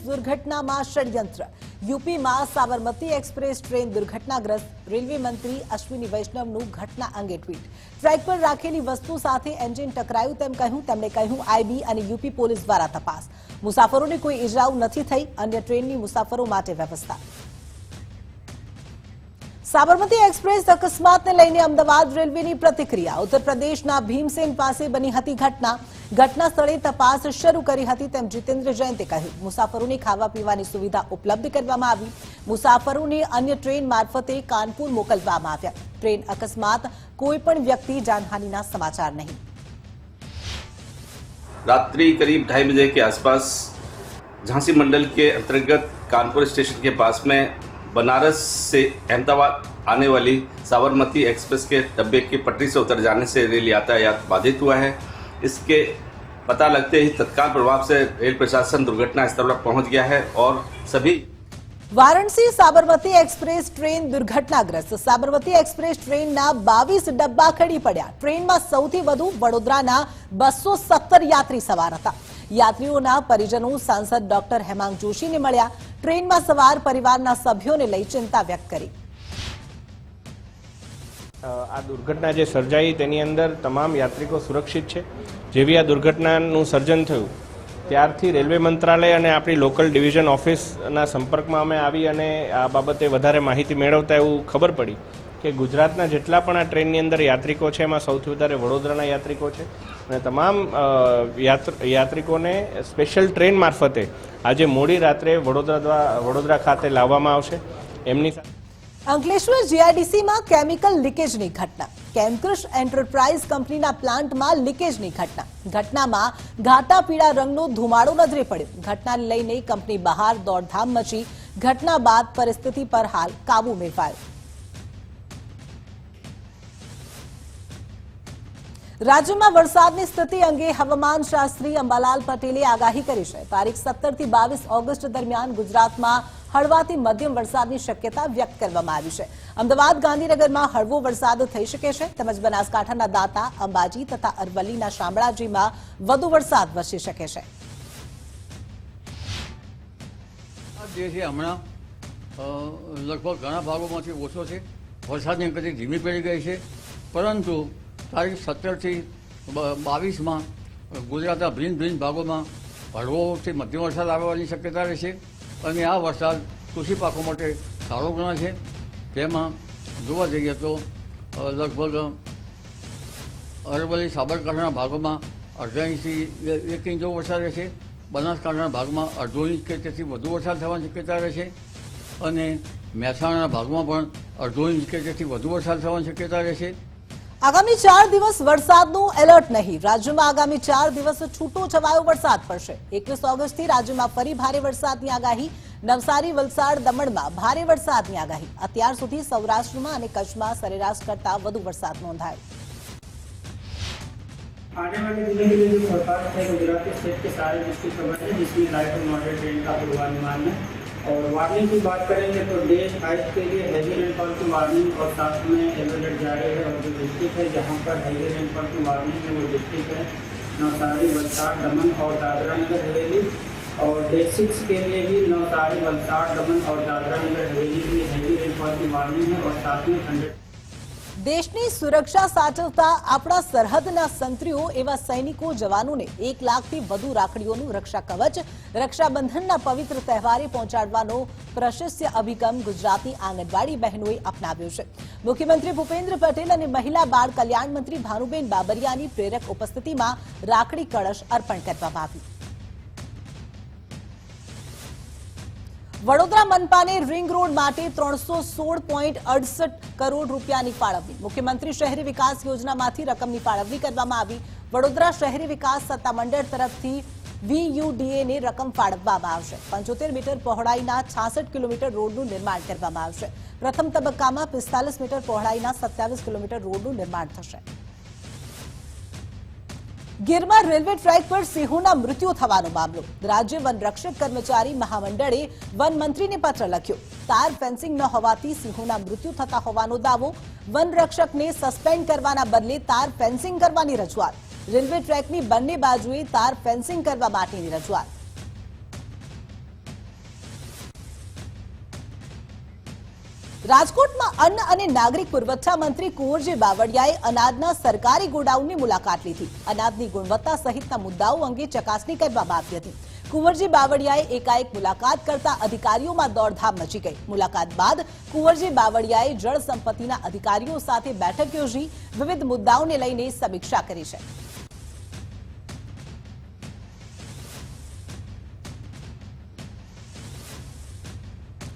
દુર્ઘટનામાં ષડયંત્ર. યુપીમાં સાબરમતી એક્સપ્રેસ ટ્રેન દુર્ઘટનાગ્રસ્ત, રેલવે મંત્રી અશ્વિની વૈષ્ણવનું ઘટના અંગે ટ્વીટ। ટ્રેક પર રાખેલી વસ્તુ સાથે એન્જિન ટકરાયું તેમ કહ્યું। તેમણે કહ્યું આઈબી અને યુપી પોલીસ દ્વારા તપાસ। મુસાફરોને કોઈ ઇજાઓ નથી થઈ। અન્ય ટ્રેનની મુસાફરો માટે વ્યવસ્થા। સાબરમતી એક્સપ્રેસ અકસ્માતને લઈને અમદાવાદ રેલવેની પ્રતિક્રિયા। ઉત્તર પ્રદેશના ભીમસેન પાસે બની હતી ઘટના। ઘટના સ્થળે તપાસ શરૂ કરી હતી તેમ જીતેન્દ્ર જયંતે કહ્યું। મુસાફરોને ખાવા પીવાની સુવિધા ઉપલબ્ધ કરવામાં આવી। મુસાફરોને અન્ય ટ્રેન મારફતે કાનપુર મોકલવામાં આવ્યા। ટ્રેન અકસ્માત, કોઈ પણ વ્યક્તિ જાનહાનિના સમાચાર નહીં। रात्रि करीब 2:30 बजे के आसपास झांसी मंडल के अंतर्गत कानपुर स्टेशन के पास में बनारस से अहमदाबाद आने वाली साबरमती एक्सप्रेस के डब्बे की पटरी से उतर जाने से रेल यातायात बाधित हुआ है। इसके पता लगते ही तत्काल प्रभाव से रेल प्रशासन दुर्घटना स्थल पर पहुंच गया है और सभी વારાણસી સાબરમતી એક્સપ્રેસ ટ્રેન દુર્ઘટનાગ્રસ્ત। સાબરમતી એક્સપ્રેસ ટ્રેનના 22 ડબ્બા ખડી પડ્યા। ટ્રેનમાં સૌથી વધુ વડોદરાના 217 યાત્રી સવાર હતા। યાત્રીઓના પરિજનો સાંસદ ડોક્ટર હેમાંગ જોશીને મળ્યા। ટ્રેનમાં સવાર પરિવારના સભ્યોને લઈ ચિંતા વ્યક્ત કરી। આ દુર્ઘટના જે સર્જાઈ તેની અંદર તમામ યાત્રિકો સુરક્ષિત છે। જેવી આ દુર્ઘટનાનું સર્જન થયું ત્યારથી રેલવે મંત્રાલય અને આપણી લોકલ ડિવિઝન ઓફિસના સંપર્કમાં અમે આવી અને આ બાબતે વધારે માહિતી મેળવતા એવું ખબર પડી કે ગુજરાતના જેટલા પણ આ ટ્રેનની અંદર યાત્રિકો છે એમાં સૌથી વધારે વડોદરાના યાત્રિકો છે અને તમામ યાત્રિકોને સ્પેશિયલ ટ્રેન મારફતે આજે મોડી રાત્રે વડોદરા ખાતે લાવવામાં આવશે। એમની અંકલેશ્વર જીઆઈડીસીમાં કેમિકલ લીકેજની ઘટના। કેમક્રશ એન્ટરપ્રાઇઝ કંપનીના પ્લાન્ટમાં લીકેજની ઘટનામાં ઘાટા પીળા રંગનો ધુમાડો નજરે પડ્યો। ઘટનાને લઈને કંપની બહાર દોડધામ મચી। ઘટના બાદ પરિસ્થિતિ પર હાલ કાબુ મેળવાયો। રાજ્યમાં વરસાદની સ્થિતિ અંગે હવામાન શાસ્ત્રી અંબાલાલ પટેલે આગાહી કરી છે। તારીખ 17 થી 22 ઓગસ્ટ દરમિયાન ગુજરાતમાં હળવાથી મધ્યમ વરસાદની શક્યતા વ્યક્ત કરવામાં આવી છે। અમદાવાદ, ગાંધીનગરમાં હળવો વરસાદ થઈ શકે છે તેમજ બનાસકાંઠાના દાંતા, અંબાજી તથા અરવલ્લીના શામળાજીમાં વધુ વરસાદ વરસી શકે છે। જે છે હમણાં લગભગ ઘણા ભાગોમાંથી ઓછો છે। વરસાદની ગતિ ધીમી પડી ગઈ છે, પરંતુ તારીખ 17 થી 22માં ગુજરાતના ભિન્ન ભાગોમાં હળવોથી મધ્યમ વરસાદ આવવાની શક્યતા રહેશે અને આ વરસાદ કૃષિ પાકો માટે સારો ગણાય છે। તેમાં જોવા જઈએ તો લગભગ અરવલ્લી, સાબરકાંઠાના ભાગોમાં 1.5 ઇંચથી 1 ઇંચ જેવો વરસાદ રહેશે। બનાસકાંઠાના ભાગમાં 1.5 ઇંચ કે તેથી વધુ વરસાદ થવાની શક્યતા રહેશે અને મહેસાણાના ભાગમાં પણ 1.5 ઇંચ કે તેથી વધુ વરસાદ થવાની શક્યતા રહેશે। આગામી 4 દિવસ વરસાદનું એલર્ટ નહીં। રાજ્યમાં આગામી 4 દિવસ છૂટો છવાયો વરસાદ પડશે। 21 ઓગસ્ટથી રાજ્યમાં ફરી ભારે વરસાદની આગાહી। નવસારી, વલસાડ, દમણમાં ભારે વરસાદની આગાહી। અત્યાર સુધી સૌરાષ્ટ્રમાં અને કચ્છમાં સરેરાશ કરતાં વધુ વરસાદ નોંધાયો। आने वाले दिनों के लिए जो सरकार है गुजरात के स्टेट के सारे डिस्ट्रिक्ट कवर है, जिसमें लाइट और मॉडरेट रेन का पूर्वानुमान है। और वार्निंग की बात करेंगे तो डे 5 के लिए हैवी रेनफॉल की वार्निंग और साथ में येलो अलर्ट जारी है। और जो डिस्ट्रिक्ट है जहाँ पर हैवी रेनफॉल की वार्निंग है वो डिस्ट्रिक्ट है नवसारी, वलसाड़, दमन और दादरा नगर हवेली। और डे 6 के लिए भी नवसारी, वलसाड़, दमन और दादरा नगर हवेली में हैवी रेनफॉल की वार्निंग है और साथ में 100 દેશની સુરક્ષા સાચવતા આપણા સરહદના સંત્રીઓ એવા સૈનિકો જવાનોને 1 લાખથી વધુ રાખડીઓનું રક્ષા કવચ રક્ષાબંધનના પવિત્ર તહેવારે પહોંચાડવાનો પ્રશસ્ત અભિગમ ગુજરાતી આંગણવાડી બહેનોએ અપનાવ્યો છે। મુખ્યમંત્રી ભૂપેન્દ્ર પટેલ અને મહિલા બાળ કલ્યાણ મંત્રી ભાનુબેન બાબરિયાની પ્રેરક ઉપસ્થિતિમાં રાખડી કળશ અર્પણ કરવામાં આવ્યું। વડોદરા મનપાને રિંગ રોડ માટે 316.68 કરોડ રૂપિયાની ફાળવણી। મુખ્યમંત્રી શહેરી વિકાસ યોજનામાંથી રકમની ફાળવણી કરવામાં આવી। વડોદરા શહેરી વિકાસ સત્તામંડળ તરફથી VUDA ને રકમ ફાળવવામાં આવશે। 75 મીટર પહોળાઈના 66 કિલોમીટર રોડનું નિર્માણ કરવામાં આવશે। પ્રથમ તબક્કામાં 45 મીટર પહોળાઈના 27 કિલોમીટર રોડનું નિર્માણ થશે। ગીરમાં રેલવે ટ્રેક પર સિંહોના મૃત્યુ થવાનો મામલો। રાજ્ય વન રક્ષક કર્મચારી મહામંડળે વન મંત્રીને પત્ર લખ્યો। તાર ફેન્સિંગ ન હોવાથી સિંહોના મૃત્યુ થતા હોવાનો દાવો। વન રક્ષકને સસ્પેન્ડ કરવાના બદલે તાર ફેન્સિંગ કરવાની રજૂઆત। રેલવે ટ્રેકની બંને બાજુએ તાર ફેન્સિંગ કરવા માટેની રજૂઆત। રાજકોટમાં અન્ન અને નાગરિક પુરવઠા મંત્રી કુંવરજી બાવળિયાએ અનાજના સરકારી ગોડાઉનની મુલાકાત લીધી. અનાજની ગુણવત્તા સહિતના મુદ્દાઓ અંગે ચકાસણી કરવામાં આવી હતી. કુંવરજી બાવળિયાએ એકાએક મુલાકાત કરતા અધિકારીઓમાં દોડધામ મચી ગઈ. મુલાકાત બાદ કુંવરજી બાવળિયાએ જળ સંપત્તિના અધિકારીઓ સાથે બેઠક યોજી વિવિધ મુદ્દાઓને લઈને સમીક્ષા કરી છે.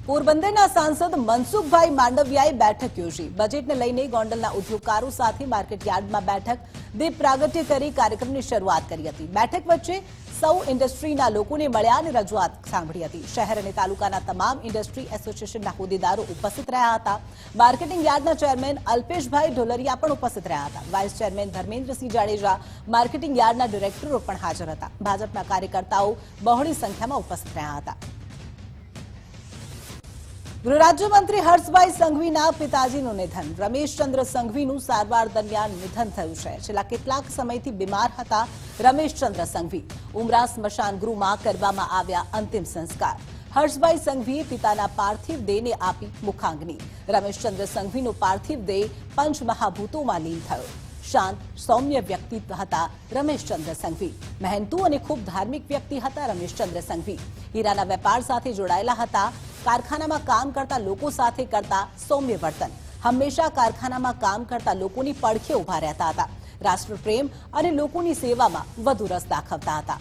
પોરબંદરના સાંસદ મનસુખભાઈ માંડવિયાએ બેઠક યોજી. બજેટને લઈને ગોંડલના ઉદ્યોગકારો સાથે માર્કેટ યાર્ડમાં બેઠક દીપ પ્રાગટ્ય કરી કાર્યક્રમની શરૂઆત કરી હતી. બેઠક વચ્ચે સૌ ઇન્ડસ્ટ્રીના લોકોને મળ્યા અને રજૂઆત સાંભળી હતી. શહેર અને તાલુકાના તમામ ઇન્ડસ્ટ્રી એસોસિએશનના હોદ્દેદારો ઉપસ્થિત રહ્યા હતા. માર્કેટિંગ યાર્ડના ચેરમેન અલ્પેશભાઈ ઢોલરિયા પણ ઉપસ્થિત રહ્યા હતા. Vice chairman Dharmendrasinh Jadeja, marketing યાર્ડના ડિરેક્ટરો પણ હાજર હતા. ભાજપના કાર્યકર્તાઓ બહોળી સંખ્યામાં ઉપસ્થિત રહ્યા હતા. ગૃહ રાજ્યમંત્રી હર્ષભાઈ સંઘવીના પિતાજીનું નિધન. રમેશચંદ્ર સંઘવીનું સારવાર દરમિયાન નિધન થયું છે. છેલ્લા કેટલાક સમયથી બીમાર હતા રમેશચંદ્ર સંઘવી. ઉમરા સ્મશાન ગૃહમાં કરવામાં આવ્યા અંતિમ સંસ્કાર. હર્ષભાઈ સંઘવીએ પિતાના પાર્થિવ દેહને આપી મુખાગ્નિ. રમેશચંદ્ર સંઘવીનો પાર્થિવ દેહ પંચમહાભૂતોમાં લીન થયો. શાંત સૌમ્ય વ્યક્તિત્વ હતા રમેશચંદ્ર સંઘવી. મહેનતુ અને ખૂબ ધાર્મિક વ્યક્તિ હતા રમેશચંદ્ર સંઘવી. હીરાના વેપાર સાથે જોડાયેલા હતા. કારખાનામાં કામ કરતા લોકો સાથે કરતા સૌમ્ય વર્તન. હંમેશા કારખાનામાં કામ કરતા લોકોની પડખે ઉભા રહેતા હતા. રાષ્ટ્રપ્રેમ અને લોકોની સેવામાં વધુ રસ દાખવતા હતા.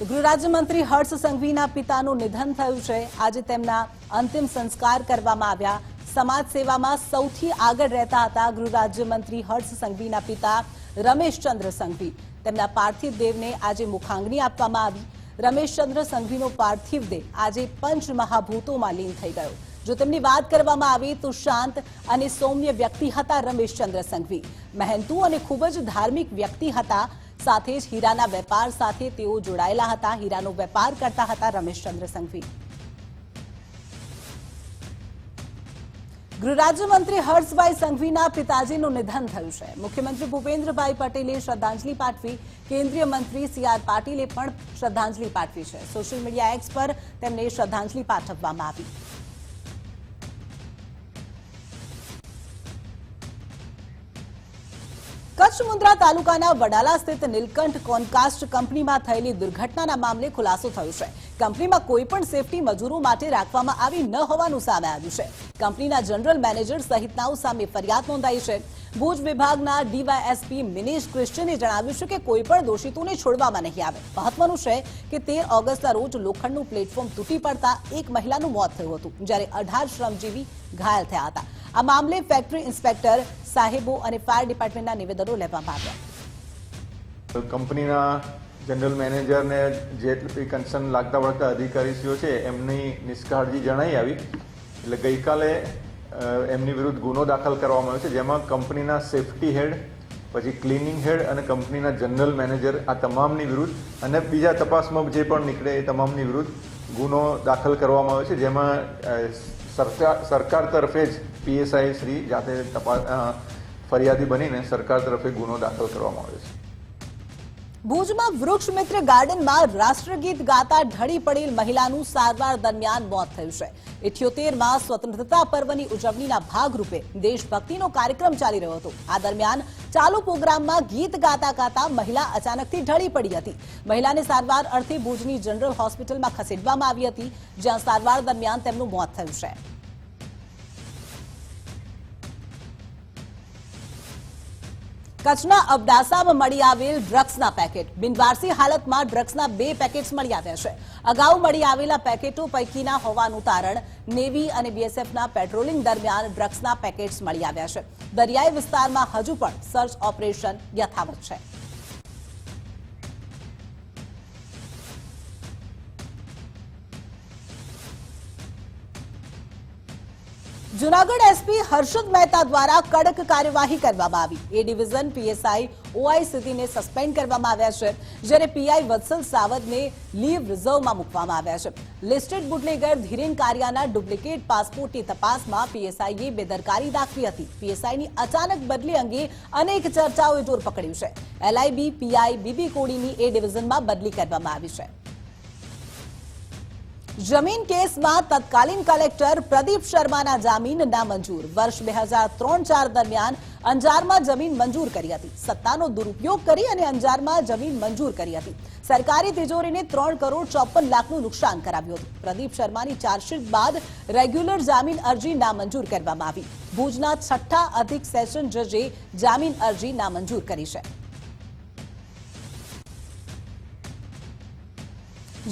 ગૃહ રાજ્યમંત્રી હર્ષ સંઘવીના પિતાનું નિધન થયું છે. આજે તેમના અંતિમ સંસ્કાર કરવામાં આવ્યા. સમાજ સેવામાં સૌથી આગળ રહેતા હતા ગૃહ રાજ્યમંત્રી હર્ષ સંઘવીના પિતા રમેશચંદ્ર સંઘવી. તેમના પાર્થિવ દેહને આજે મુખાગ્નિ આપવામાં આવી. રમેશચંદ્ર સંઘવીનો પાર્થિવ દેહ આજે પંચમહાભૂતોમાં લીન થઈ ગયો. જો તેમની વાત કરવામાં આવે તો શાંત અને સૌમ્ય વ્યક્તિ હતા રમેશચંદ્ર સંઘવી. મહેનતુ અને ખૂબ જ ધાર્મિક વ્યક્તિ હતા. સાથે જ હીરાના વેપાર સાથે તેઓ જોડાયેલા હતા. હીરાનો વેપાર કરતા હતા રમેશચંદ્ર સંઘવી. ગૃહ રાજ્યમંત્રી હર્ષભાઈ સંઘવીના પિતાજીનું નિધન થયું છે. મુખ્યમંત્રી ભૂપેન્દ્રભાઈ પટેલે શ્રદ્ધાંજલિ પાઠવી. કેન્દ્રીય મંત્રી સી.આર. પાટીલે પણ શ્રદ્ધાંજલિ પાઠવી છે. સોશિયલ મીડિયા એક્સ પર તેમને શ્રદ્ધાંજલિ પાઠવવામાં આવી. કચ્છ મુન્દ્રા તાલુકાના વડાલા સ્થિત નીલકંઠ કોનકાસ્ટ કંપનીમાં થયેલી દુર્ઘટનાના મામલે ખુલાસો થયો છે. કંપનીમાં કોઈ પણ સેફટી મજૂરો માટે રાખવામાં આવી ન હોવાનું સામે આવ્યું છે. કંપનીના જનરલ મેનેજર સહિતનાઓ સામે ફરિયાદ નોંધાઈ છે. ભુજ વિભાગના ડીવાયએસપી મિનેશ ક્રિશ્ચને જણાવ્યું છે કે કોઈ પણ દોષિતોને છોડવામાં નહીં આવે. મહત્વનું છે કે 13 ઓગસ્ટના રોજ લોખંડનું પ્લેટફોર્મ તૂટી પડતા એક મહિલાનું મોત થયું હતું, જ્યારે 18 શ્રમજીવી ઘાયલ થયા હતા. આ મામલે ફેક્ટરી ઇન્સ્પેક્ટર સાહેબો અને ફાયર ડિપાર્ટમેન્ટના નિવેદનો લેવામાં આવ્યા. કંપનીના જનરલ મેનેજરને જે કન્સર્ન લાગતા વળગતા અધિકારીઓ છે એમની નિષ્કાળજી જણાઈ આવી, એટલે ગઈકાલે એમની વિરુદ્ધ ગુનો દાખલ કરવામાં આવ્યો છે, જેમાં કંપનીના સેફટી હેડ, પછી ક્લિનિંગ હેડ અને કંપનીના જનરલ મેનેજર આ તમામની વિરુદ્ધ અને બીજા તપાસમાં જે પણ નીકળે એ તમામની વિરુદ્ધ ગુનો દાખલ કરવામાં આવ્યો છે, જેમાં સરકાર તરફે જ પીએસઆઈ શ્રી જાતે ફરિયાદી બનીને સરકાર તરફે ગુનો દાખલ કરવામાં આવ્યો છે. ભુજમાં વૃક્ષ મિત્ર ગાર્ડનમાં રાષ્ટ્રગીત ગાતા ઢળી પડેલ મહિલાનું સારવાર દરમિયાન મોત થયું છે. 78માં સ્વતંત્રતા પર્વની ઉજવણીના ભાગરૂપે દેશભક્તિનો કાર્યક્રમ ચાલી રહ્યો હતો. આ દરમિયાન ચાલુ પ્રોગ્રામમાં ગીત ગાતા ગાતા મહિલા અચાનકથી ઢળી પડી હતી. મહિલાને સારવાર અર્થે ભુજની જનરલ હોસ્પિટલમાં ખસેડવામાં આવી હતી, જ્યાં સારવાર દરમિયાન તેમનું મોત થયું છે. કચ્છના અબડાસામાં મળી આવેલ ડ્રગ્સના પેકેટ. બિનવારસી હાલતમાં ડ્રગ્સના 2 પેકેટ્સ મળી આવ્યા છે. અગાઉ મળી આવેલા પેકેટો પૈકીના હોવાનું તારણ નેવી અને બીએસએફના પેટ્રોલિંગ દરમિયાન ડ્રગ્સના પેકેટ્સ મળી આવ્યા છે. દરિયાઈ વિસ્તારમાં હજુ પણ સર્ચ ઓપરેશન યથાવત છે. જૂનાગઢ એસપી હર્ષદ મહેતા દ્વારા કડક કાર્યવાહી કરવામાં આવી. એ ડિવિઝન પીએસઆઈ ઓઆઈ સિદ્ધિને સસ્પેન્ડ કરવામાં આવ્યા છે, જ્યારે પીઆઈ વત્સલ સાવદને લીવ રિઝર્વમાં મૂકવામાં આવ્યા છે. લિસ્ટેડ બુટલેગર ધીરેન કારિયાના ડુપ્લિકેટ પાસપોર્ટની તપાસમાં પીએસઆઈએ બેદરકારી દાખવી હતી. પીએસઆઈની અચાનક બદલી અંગે અનેક ચર્ચાઓએ જોર પકડ્યું છે. એલઆઈબી પીઆઈ બીબી કોડીની એ ડિવિઝનમાં બદલી કરવામાં આવી છે. જમીન કેસમાં તત્કાલીન કલેક્ટર પ્રદીપ શર્માના જામીન નામંજૂર. વર્ષ 2003-4 દરમિયાન અંજારમાં જમીન મંજૂર કરી હતી. સત્તાનો દુરુપયોગ કરી અને અંજારમાં જમીન મંજૂર કરી હતી. સરકારી તિજોરીને 3,54,00,000નું નુકસાન કરાવ્યું હતું. પ્રદીપ શર્માની ચાર્જશીટ બાદ રેગ્યુલર જામીન અરજી નામંજૂર કરવામાં આવી. ભુજના 6ઠ્ઠા અધિક સેશન જજે જામીન અરજી નામંજૂર કરી છે.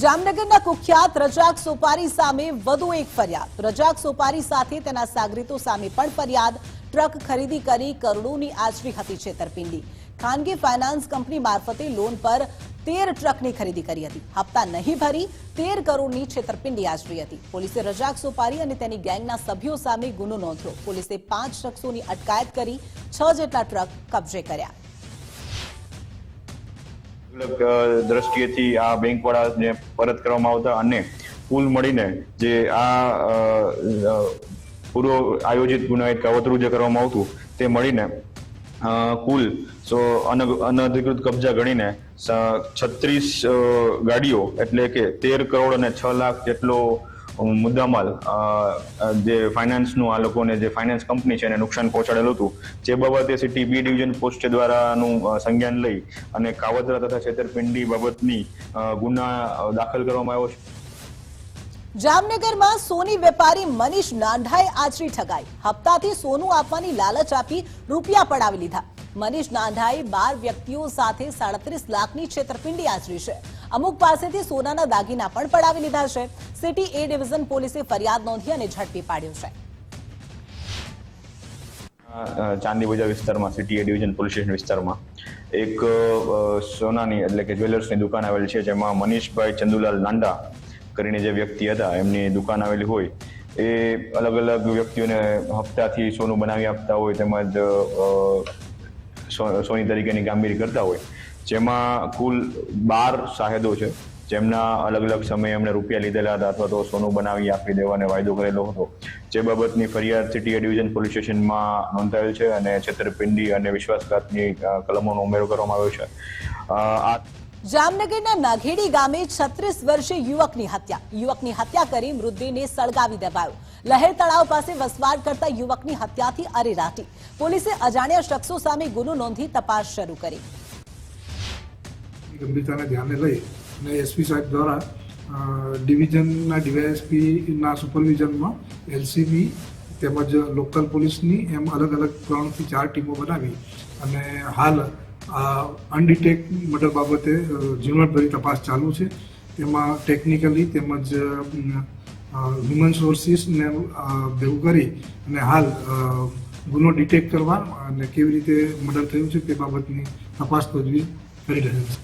જામનગરના કુખ્યાત રજાક સોપારી સામે વધુ એક ફરિયાદ. રજાક સોપારી સાથે તેના સાગરીતો સામે પણ ફરિયાદ. ટ્રક ખરીદી કરી કરોડોની આચરી હતી છેતરપિંડી. ખાનગી ફાઇનાન્સ કંપની મારફતે લોન પર 13 ટ્રકની ખરીદી કરી હતી. હપ્તા નહીં ભરી 13 કરોડની છેતરપિંડી આચરી હતી. પોલીસે રજાક સોપારી અને તેની ગેંગના સભ્યો સામે ગુનો નોંધ્યો. પોલીસે 5 શખ્સોની અટકાયત કરી 6 જેટલા ટ્રક કબજે કર્યા. દ્રષ્ટિએથી આ બેંક વાળાને પરત કરવામાં આવતા અને કુલ મળીને જે આ પૂર્વ આયોજિત ગુનાહિત કાવતરું જે કરવામાં આવતું તે મળીને કુલ અનધિકૃત કબજા ગણીને 36 ગાડીઓ એટલે કે 13 કરોડ અને 6 લાખ જેટલો મુદ્દામાલ જે ફાઇનાન્સનું આ લોકોને જે ફાઇનાન્સ કંપની છે એને નુકસાન પહોંચાડેલું હતું. જે બાબતે સિટી બી ડિવિઝન પોસ્ટ દ્વારાનું સંજ્ઞાન લઈ અને કાવતરા તથા છેતરપિંડી બાબતની ગુના દાખલ કરવામાં આવ્યો છે. જામનગરમાં સોની વેપારી મનીષ નાંઢાએ આચરી ઠગાઈ. હપ્તાથી સોનું આપવાની લાલચ આપી રૂપિયા પડાવી લીધા. મનીષ નાંઢાએ 12 વ્યક્તિઓ સાથે 37 લાખની છેતરપિંડી આચરી છે. અમુક પાસેથી સોનાના દાગીના પણ પડાવી લીધા છે. સિટી એ ડિવિઝન પોલીસે ફરિયાદ નોંધી અને ઝડપી પાડ્યો છે. ચાંદી બજાર વિસ્તારમાં સિટી એ ડિવિઝન પોલીસ સ્ટેશન વિસ્તારમાં એક સોનાની એટલે કે જ્વેલર્સની દુકાન આવેલ છે, જેમાં મનીષભાઈ ચંદુલાલ નાંડા કરીને જે વ્યક્તિ હતા એમની દુકાન આવેલી હોય એ અલગ અલગ વ્યક્તિઓને હપ્તાથી સોનું બનાવી આપતા હોય તેમજ સોની તરીકેની કામગીરી કરતા હોય. જેમાં કુલ 12 શાહેદો છે જેમના અલગ અલગ સમયે એમણે રૂપિયા લીધેલા હતા અથવા તો સોનું બનાવી આપી દેવાનો વાયદો કરેલો હતો. જે બાબતની ફરિયાદ સિટી ડિવિઝન પોલીસ સ્ટેશનમાં નોંધાયેલ છે અને છેતરપિંડી અને વિશ્વાસઘાતની કલમોનો ઉમેરો કરવામાં આવ્યો છે. જામનગરના નાઘેડી ગામે 36 વર્ષીય યુવકની હત્યા. યુવકની હત્યા કરી મૃતદેહને સળગાવી દેવાયો. લહેર તળાવ પાસે વસવાટ કરતા યુવકની હત્યાથી અરેરાટી. પોલીસે અજાણ્યા શખ્સો સામે ગુનો નોંધી તપાસ શરૂ કરી. ગંભીરતાને ધ્યાને લઈ અને એસપી સાહેબ દ્વારા ડિવિઝનના ડીવાયએસપીના સુપરવિઝનમાં એલસીબી તેમજ લોકલ પોલીસની એમ અલગ અલગ 3 થી 4 ટીમો બનાવી અને હાલ અનડિટેક મર્ડર બાબતે ઝીણવટભરી તપાસ ચાલુ છે. તેમાં ટેકનિકલી તેમજ હ્યુમન સોર્સિસને ભેગું કરી અને હાલ ગુનો ડિટેક્ટ કરવા અને કેવી રીતે મર્ડર થયું છે તે બાબતની તપાસ તજવીજ કરી રહ્યા છે.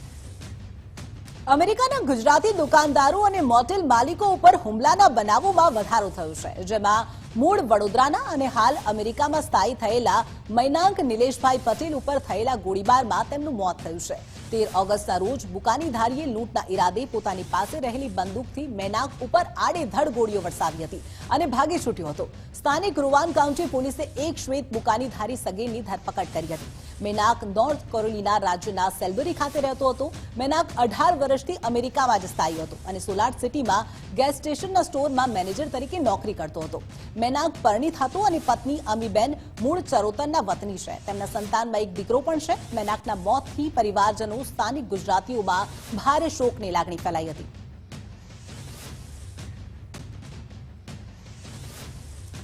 અમેરિકાના ગુજરાતી દુકાનદારો અને મોટેલ માલિકો ઉપર હુમલાના બનાવોમાં વધારો થયો છે, જેમાં મૂળ વડોદરાના અને હાલ અમેરિકામાં સ્થાયી થયેલા મૈનાક નિલેશભાઈ પટેલ ઉપર થયેલા ગોળીબારમાં તેમનું મોત થયું છે. 13 ઓગસ્ટના રોજ બુકાનીધારીએ લૂંટના ઈરાદે પોતાની પાસે રહેલી બંદૂકથી મૈનાક ઉપર આડેધડ ગોળીઓ વરસાવી હતી અને ભાગી છૂટ્યો હતો. સ્થાનિક રૂવાન કાઉન્ટી પોલીસે એક શ્વેત બુકાનીધારી સગીરની ધરપકડ કરી હતી. મૈનાક નોર્થ કેરોલિના રાજ્યના સેલ્બરી ખાતે રહેતો હતો. મૈનાક 18 વર્ષથી અમેરિકામાં જ સ્થાયી હતો અને સોલાટ સિટીમાં ગેસ સ્ટેશનના સ્ટોરમાં મેનેજર તરીકે નોકરી કરતો હતો. મૈનાક પરણિત હતો અને પત્ની અમીબેન મૂળ ચરોતરના વતની છે. તેમના સંતાનમાં એક દીકરો પણ છે. મૈનાકના મોતથી પરિવારજનો સ્થાનિક ગુજરાતીઓમાં ભારે શોકની લાગણી ફેલાઈ હતી.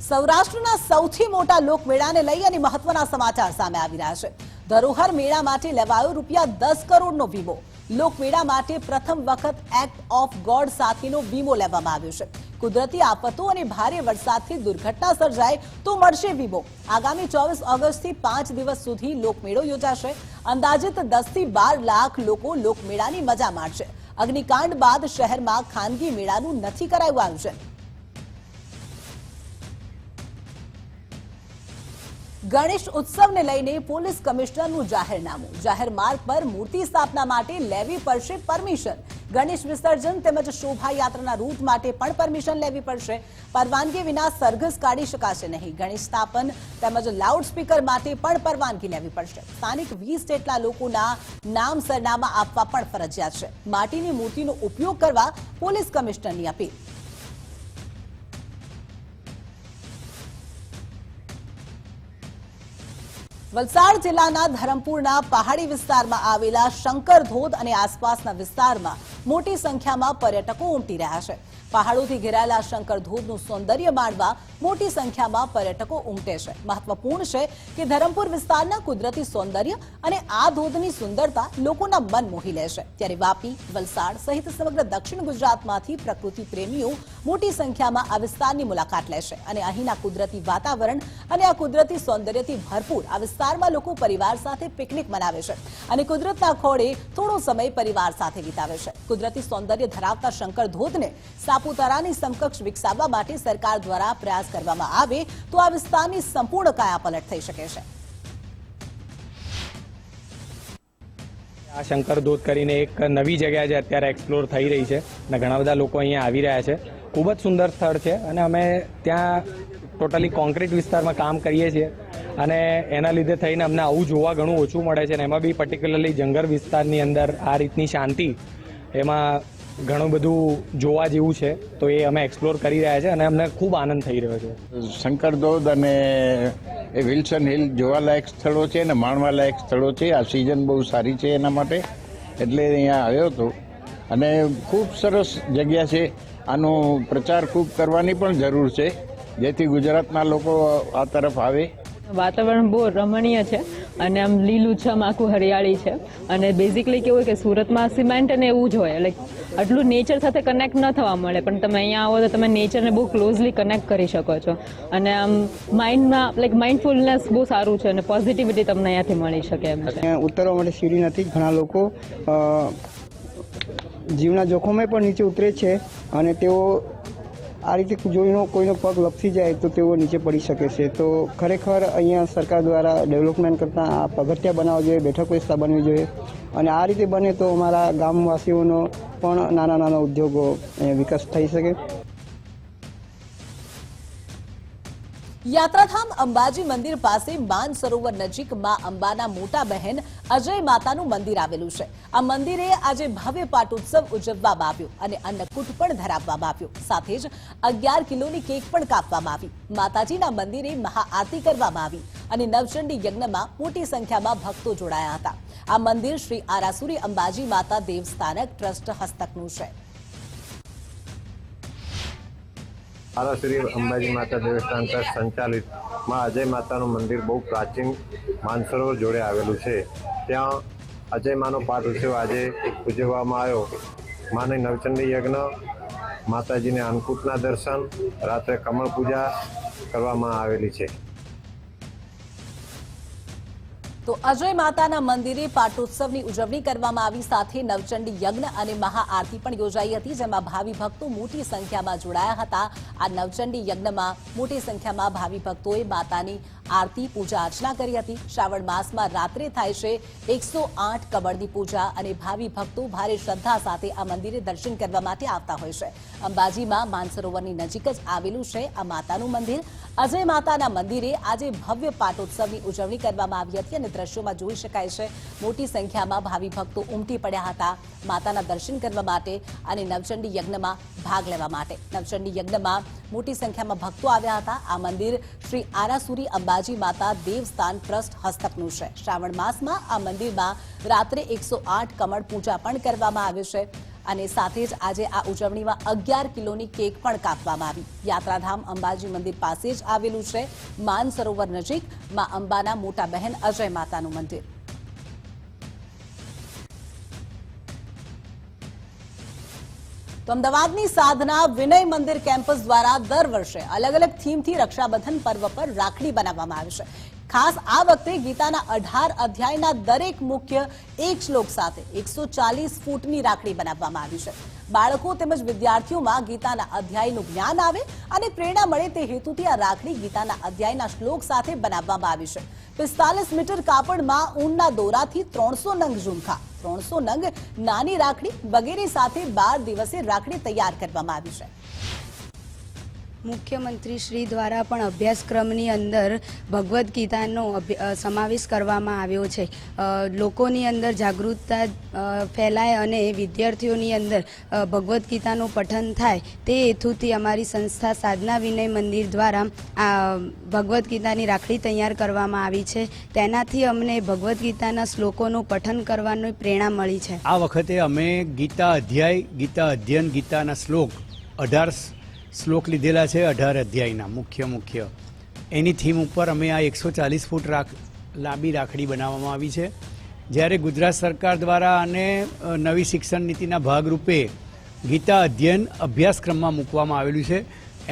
સૌરાષ્ટ્રના સૌથી મોટા લોકમેળાને લઈ અને મહત્વના સમાચાર સામે આવી રહ્યા છે. ધરોહર મેળા માટે લેવાયો ₹10 કરોડનો વીમો. લોકમેળા માટે પ્રથમ વખત એક્ટ ઓફ ગોડ સાથેનો વીમો લેવામાં આવ્યો છે. કુદરતી આફતો અને ભારે વરસાદથી દુર્ઘટના સર્જાય તો મળશે વીમો. આગામી 24 ઓગસ્ટથી 5 દિવસ સુધી લોકમેળો યોજાશે. અંદાજિત 10 થી 12 લાખ લોકો લોકમેળાની મજા માણશે. અગ્નિકાંડ બાદ શહેરમાં ખાનગી મેળાનું નથી કરાયું આયોજન. ગણેશ ઉત્સવને લઈને પોલીસ કમિશનરનું જાહેરનામું. જાહેર માર્ગ પર મૂર્તિ સ્થાપના માટે લેવી પડશે પરમિશન. ગણેશ વિસર્જન તેમજ શોભાયાત્રાના રૂટ માટે પણ પરમિશન લેવી પડશે. પરવાનગી વિના સરઘસ કાઢી શકાશે નહીં. ગણેશ સ્થાપન તેમજ લાઉડ સ્પીકર માટે પણ પરવાનગી લેવી પડશે. સ્થાનિક 20 જેટલા લોકોના નામ સરનામા આપવા પણ ફરજિયાત છે. માટીની મૂર્તિનો ઉપયોગ કરવા પોલીસ કમિશનરની અપીલ. વલસાડ જિલ્લાના ધરમપુરના પહાડી વિસ્તારમાં આવેલા શંકર ધોધ અને આસપાસના વિસ્તારમાં મોટી સંખ્યામાં પર્યટકો ઉમટી રહ્યા છે. પહાડોથી ઘેરાયેલા શંકર ધોધનું સૌંદર્ય માણવા મોટી સંખ્યામાં પર્યટકો ઉમટે છે. મહત્વપૂર્ણ છે કે ધરમપુર વિસ્તારના કુદરતી સૌંદર્ય અને આ ધોધની સુંદરતા લોકોના મન મોહી લે છે. ત્યારે વાપી, વલસાડ સહિત સમગ્ર દક્ષિણ ગુજરાતમાંથી પ્રકૃતિ પ્રેમીઓ મોટી સંખ્યામાં આ વિસ્તારની મુલાકાત લેશે અને અહીંના કુદરતી વાતાવરણ અને આ કુદરતી સૌંદર્યથી ભરપૂર આ વિસ્તારમાં લોકો પરિવાર સાથે પિકનિક મનાવે છે અને કુદરતના ખોળે થોડો સમય પરિવાર સાથે વિતાવે છે. કુદરતી સૌંદર્ય ધરાવતા શંકર ધોધને સાપુતારાની સમકક્ષ વિકસાવવા માટે સરકાર દ્વારા પ્રયાસ કરવામાં આવે તો આ વિસ્તારની સંપૂર્ણ કાયાપલટ થઈ શકે છે. આ શંકર ધોધ કરીને એક નવી જગ્યા છે, અત્યારે એક્સપ્લોર થઈ રહી છે અને ઘણા બધા લોકો અહીંયા આવી રહ્યા છે. ખૂબ જ સુંદર સ્થળ છે અને અમે ત્યાં ટોટલી કોન્ક્રીટ વિસ્તારમાં કામ કરીએ છીએ અને એના લીધે થઈને અમને આવું જોવા ઘણું ઓછું મળે છે અને એમાં બી પર્ટિક્યુલરલી જંગલ વિસ્તારની અંદર આ રીતની શાંતિ, એમાં ઘણું બધું જોવા જેવું છે. તો એ અમે એક્સપ્લોર કરી રહ્યા છે અને અમને ખૂબ આનંદ થઈ રહ્યો છે. શંકર ધોધ અને એ વિલ્સન હિલ જોવાલાયક સ્થળો છે અને માણવાલાયક સ્થળો છે. આ સિઝન બહુ સારી છે એના માટે, એટલે અહીંયા આવ્યો હતો અને ખૂબ સરસ જગ્યા છે. આનો પ્રચાર ખૂબ કરવાની પણ જરૂર છે જેથી ગુજરાતના લોકો આ તરફ આવે. વાતાવરણ બહુ રમણીય છે અને આમ લીલુંછમ આખું હરિયાળી છે અને બેઝિકલી કેવું હોય કે સુરતમાં સિમેન્ટ અને એવું જ હોય, લાઈક આટલું નેચર સાથે કનેક્ટ ન થવા મળે, પણ તમે અહીંયા આવો તો તમે નેચરને બહુ ક્લોઝલી કનેક્ટ કરી શકો છો અને આમ માઇન્ડમાં લાઈક માઇન્ડફુલનેસ બહુ સારું છે અને પોઝિટિવિટી તમને અહીંયાથી મળી શકે એમ છે. ઉતરવા માટે સીડી નથી, ઘણા લોકો જીવના જોખમે પણ નીચે ઉતરે છે અને તેઓ આ રીતે જોઈને કોઈનો પગ લપસી જાય તો તેઓ નીચે પડી શકે છે. તો ખરેખર અહીંયા સરકાર દ્વારા ડેવલપમેન્ટ કરતાં આ પગથિયા બનાવવા જોઈએ, બેઠક વ્યવસ્થા બનવી જોઈએ અને આ રીતે બને તો અમારા ગામવાસીઓનો પણ નાના નાના ઉદ્યોગો વિકાસ થઈ શકે. યાત્રાધામ અંબાજી મંદિર પાસે માનસરોવર નજીક માં અંબાના મોટા બહેન અજય માતાનું મંદિર આવેલું છે. આ મંદિરે આજે ભવ્ય પાટોત્સવ ઉજવવામાં આવ્યો અને અન્નકૂટ પણ ધરાવવામાં આવ્યો. સાથે જ 11 કિલોની કેક પણ કાપવામાં આવી. માતાજીના મંદિરે મહાઆરતી કરવામાં આવી અને નવચંડી યજ્ઞમાં મોટી સંખ્યામાં ભક્તો જોડાયા હતા. આ મંદિર શ્રી આરાસુરી અંબાજી માતા દેવસ્થાનક ટ્રસ્ટ હસ્તકનું છે. આરાસુરી અંબાજી માતા દેવસ્થાન ટ્રસ્ટ સંચાલિત માં અજય માતાનું મંદિર બહુ પ્રાચીન માનસરોવર જોડે આવેલું છે. ત્યાં અજય માનો પાઠ ઉત્સવ આજે ઉજવવામાં આવ્યો. માને નવચંડી યજ્ઞ, માતાજીને અન્નકૂટના દર્શન, રાત્રે કમળ પૂજા કરવામાં આવેલી છે. તો અજય માતાના મંદિરે પાટોત્સવની ઉજવણી કરવામાં આવી. સાથે નવચંડી યજ્ઞ અને મહાઆરતી પણ યોજાઈ હતી, જેમાં ભાવિ ભક્તો મોટી સંખ્યામાં જોડાયા હતા. આ નવચંડી યજ્ઞમાં મોટી સંખ્યામાં ભાવિ ભક્તોએ માતાની આરતી, પૂજા અર્ચના કરી હતી. શ્રાવણ માસમાં રાત્રે થાય છે 108 કમળની પૂજા અને ભાવિ ભક્તો ભારે શ્રદ્ધા સાથે આ મંદિરે દર્શન કરવા માટે આવતા હોય છે. અંબાજીમાં માનસરોવરની નજીક જ આવેલું છે આ માતાનું મંદિર. અજય માતાના મંદિરે આજે ભવ્ય પાટોત્સવની ઉજવણી કરવામાં આવી હતી અને દ્રશ્યોમાં જોઈ શકાય છે મોટી સંખ્યામાં ભાવિ ભક્તો ઉમટી પડ્યા હતા માતાના દર્શન કરવા માટે અને નવચંડી યજ્ઞમાં ભાગ લેવા માટે. નવચંડી યજ્ઞમાં મોટી સંખ્યામાં ભક્તો આવ્યા હતા. આ મંદિર શ્રી આરાસુરી અંબાજી માતા દેવસ્થાન ટ્રસ્ટ હસ્તકનું છે. શ્રાવણ માસમાં આ મંદિરમાં રાત્રે 108 કમળ પૂજા પણ કરવામાં આવે છે અને સાથે જ આજે આ ઉજવણીમાં 11 કિલોની કેક પણ કાપવામાં આવી. યાત્રાધામ અંબાજી મંદિર પાસે જ આવેલું છે માનસરોવર નજીક માં અંબાના મોટા બહેન અજય માતાનું મંદિર. તો અમદાવાદની સાધના વિનય મંદિર કેમ્પસ દ્વારા દર વર્ષે અલગ અલગ થીમથી રક્ષાબંધન પર્વ પર રાખડી બનાવવામાં આવે છે. ખાસ આ વખતે ગીતાના 18 અધ્યાયના દરેક મુખ્ય એક શ્લોક સાથે 140 ફૂટની રાખડી બનાવવામાં આવી છે. બાળકો તેમજ વિદ્યાર્થીઓમાં ગીતાના અધ્યાયનું જ્ઞાન આવે અને પ્રેરણા મળે તે હેતુથી આ રાખડી ગીતાના અધ્યાયના શ્લોક સાથે બનાવવામાં આવી છે. 45 મીટર કાપડમાં ઊનના દોરાથી 300 નંગ ઝુમખા, 300 નંગ નાની રાખડી વગેરે સાથે 12 દિવસે રાખડી તૈયાર કરવામાં આવી છે. મુખ્યમંત્રી શ્રી દ્વારા પણ અભ્યાસક્રમની અંદર ભગવદ્ ગીતાનો સમાવેશ કરવામાં આવ્યો છે. લોકોની અંદર જાગૃતતા ફેલાય અને વિદ્યાર્થીઓની અંદર ભગવદ્ ગીતાનું પઠન થાય તે હેતુથી અમારી સંસ્થા સાધના વિનય મંદિર દ્વારા આ ભગવદ્ ગીતાની રાખડી તૈયાર કરવામાં આવી છે. તેનાથી અમને ભગવદ્ ગીતાના શ્લોકોનું પઠન કરવાની પ્રેરણા મળી છે. આ વખતે અમે ગીતા અધ્યાય, ગીતા અધ્યયન, ગીતાના શ્લોક 18 શ્લોક લીધેલા છે. 18 અધ્યાયના મુખ્ય એની થીમ ઉપર અમે આ 140 ફૂટ લાંબી રાખડી બનાવવામાં આવી છે. જ્યારે ગુજરાત સરકાર દ્વારા અને નવી શિક્ષણ નીતિના ભાગરૂપે ગીતા અધ્યયન અભ્યાસક્રમમાં મૂકવામાં આવેલું છે.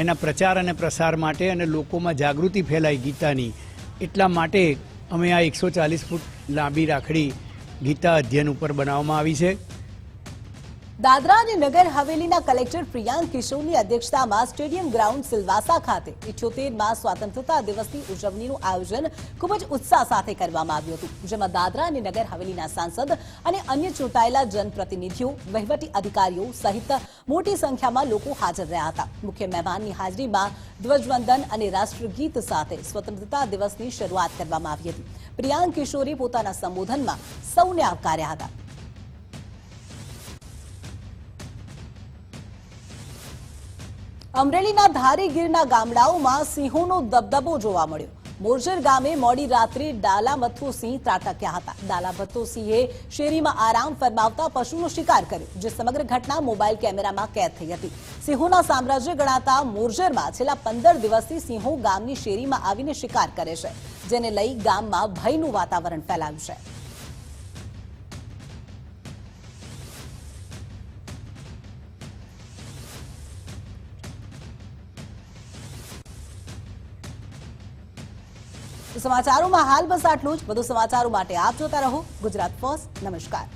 એના પ્રચાર અને પ્રસાર માટે અને લોકોમાં જાગૃતિ ફેલાય ગીતાની, એટલા માટે અમે આ 140 ફૂટ લાંબી રાખડી ગીતા અધ્યયન ઉપર બનાવવામાં આવી છે. દાદરા અને નગર હવેલીના કલેક્ટર પ્રિયાંક કિશોરની અધ્યક્ષતામાં સ્ટેડિયમ ગ્રાઉન્ડ સિલવાસા ખાતે 78મા સ્વતંત્રતા દિવસની ઉજવણીનું આયોજન ખૂબ જ ઉત્સાહ સાથે કરવામાં આવ્યું હતું, જેમાં દાદરા અને નગર હવેલીના સાંસદ અને અન્ય ચૂંટાયેલા જનપ્રતિનિધિઓ, વહીવટી અધિકારીઓ સહિત મોટી સંખ્યામાં લોકો હાજર રહ્યા હતા. મુખ્ય મહેમાનની હાજરીમાં ધ્વજવંદન અને રાષ્ટ્રગીત સાથે સ્વતંત્રતા દિવસની શરૂઆત કરવામાં આવી હતી. પ્રિયાંક કિશોરે પોતાના સંબોધનમાં સૌને આવકાર્યા હતા. અમરેલીના ધારીગીરના ગામડાઓમાં સિંહોનો દબદબો જોવા મળ્યો. મોરજર ગામે મોડી રાત્રે ડાલામથ્થો સિંહ ત્રાટક્યા હતા. ડાલામથ્થો સિંહે શેરીમાં આરામ ફરમાવતા પશુનો શિકાર કર્યો, જે સમગ્ર ઘટના મોબાઈલ કેમેરામાં કેદ થઈ હતી. સિંહોના સામ્રાજ્ય ગણાતા મોરજરમાં છેલ્લા 15 દિવસથી સિંહો ગામની શેરીમાં આવીને શિકાર કરે છે, જેને લઈ ગામમાં ભયનું વાતાવરણ ફેલાયું છે. સમાચારોમાં હાલ બસ આટલું જ. વધુ સમાચારો માટે આપ જોતા રહો ગુજરાત ફર્સ્ટ. નમસ્કાર.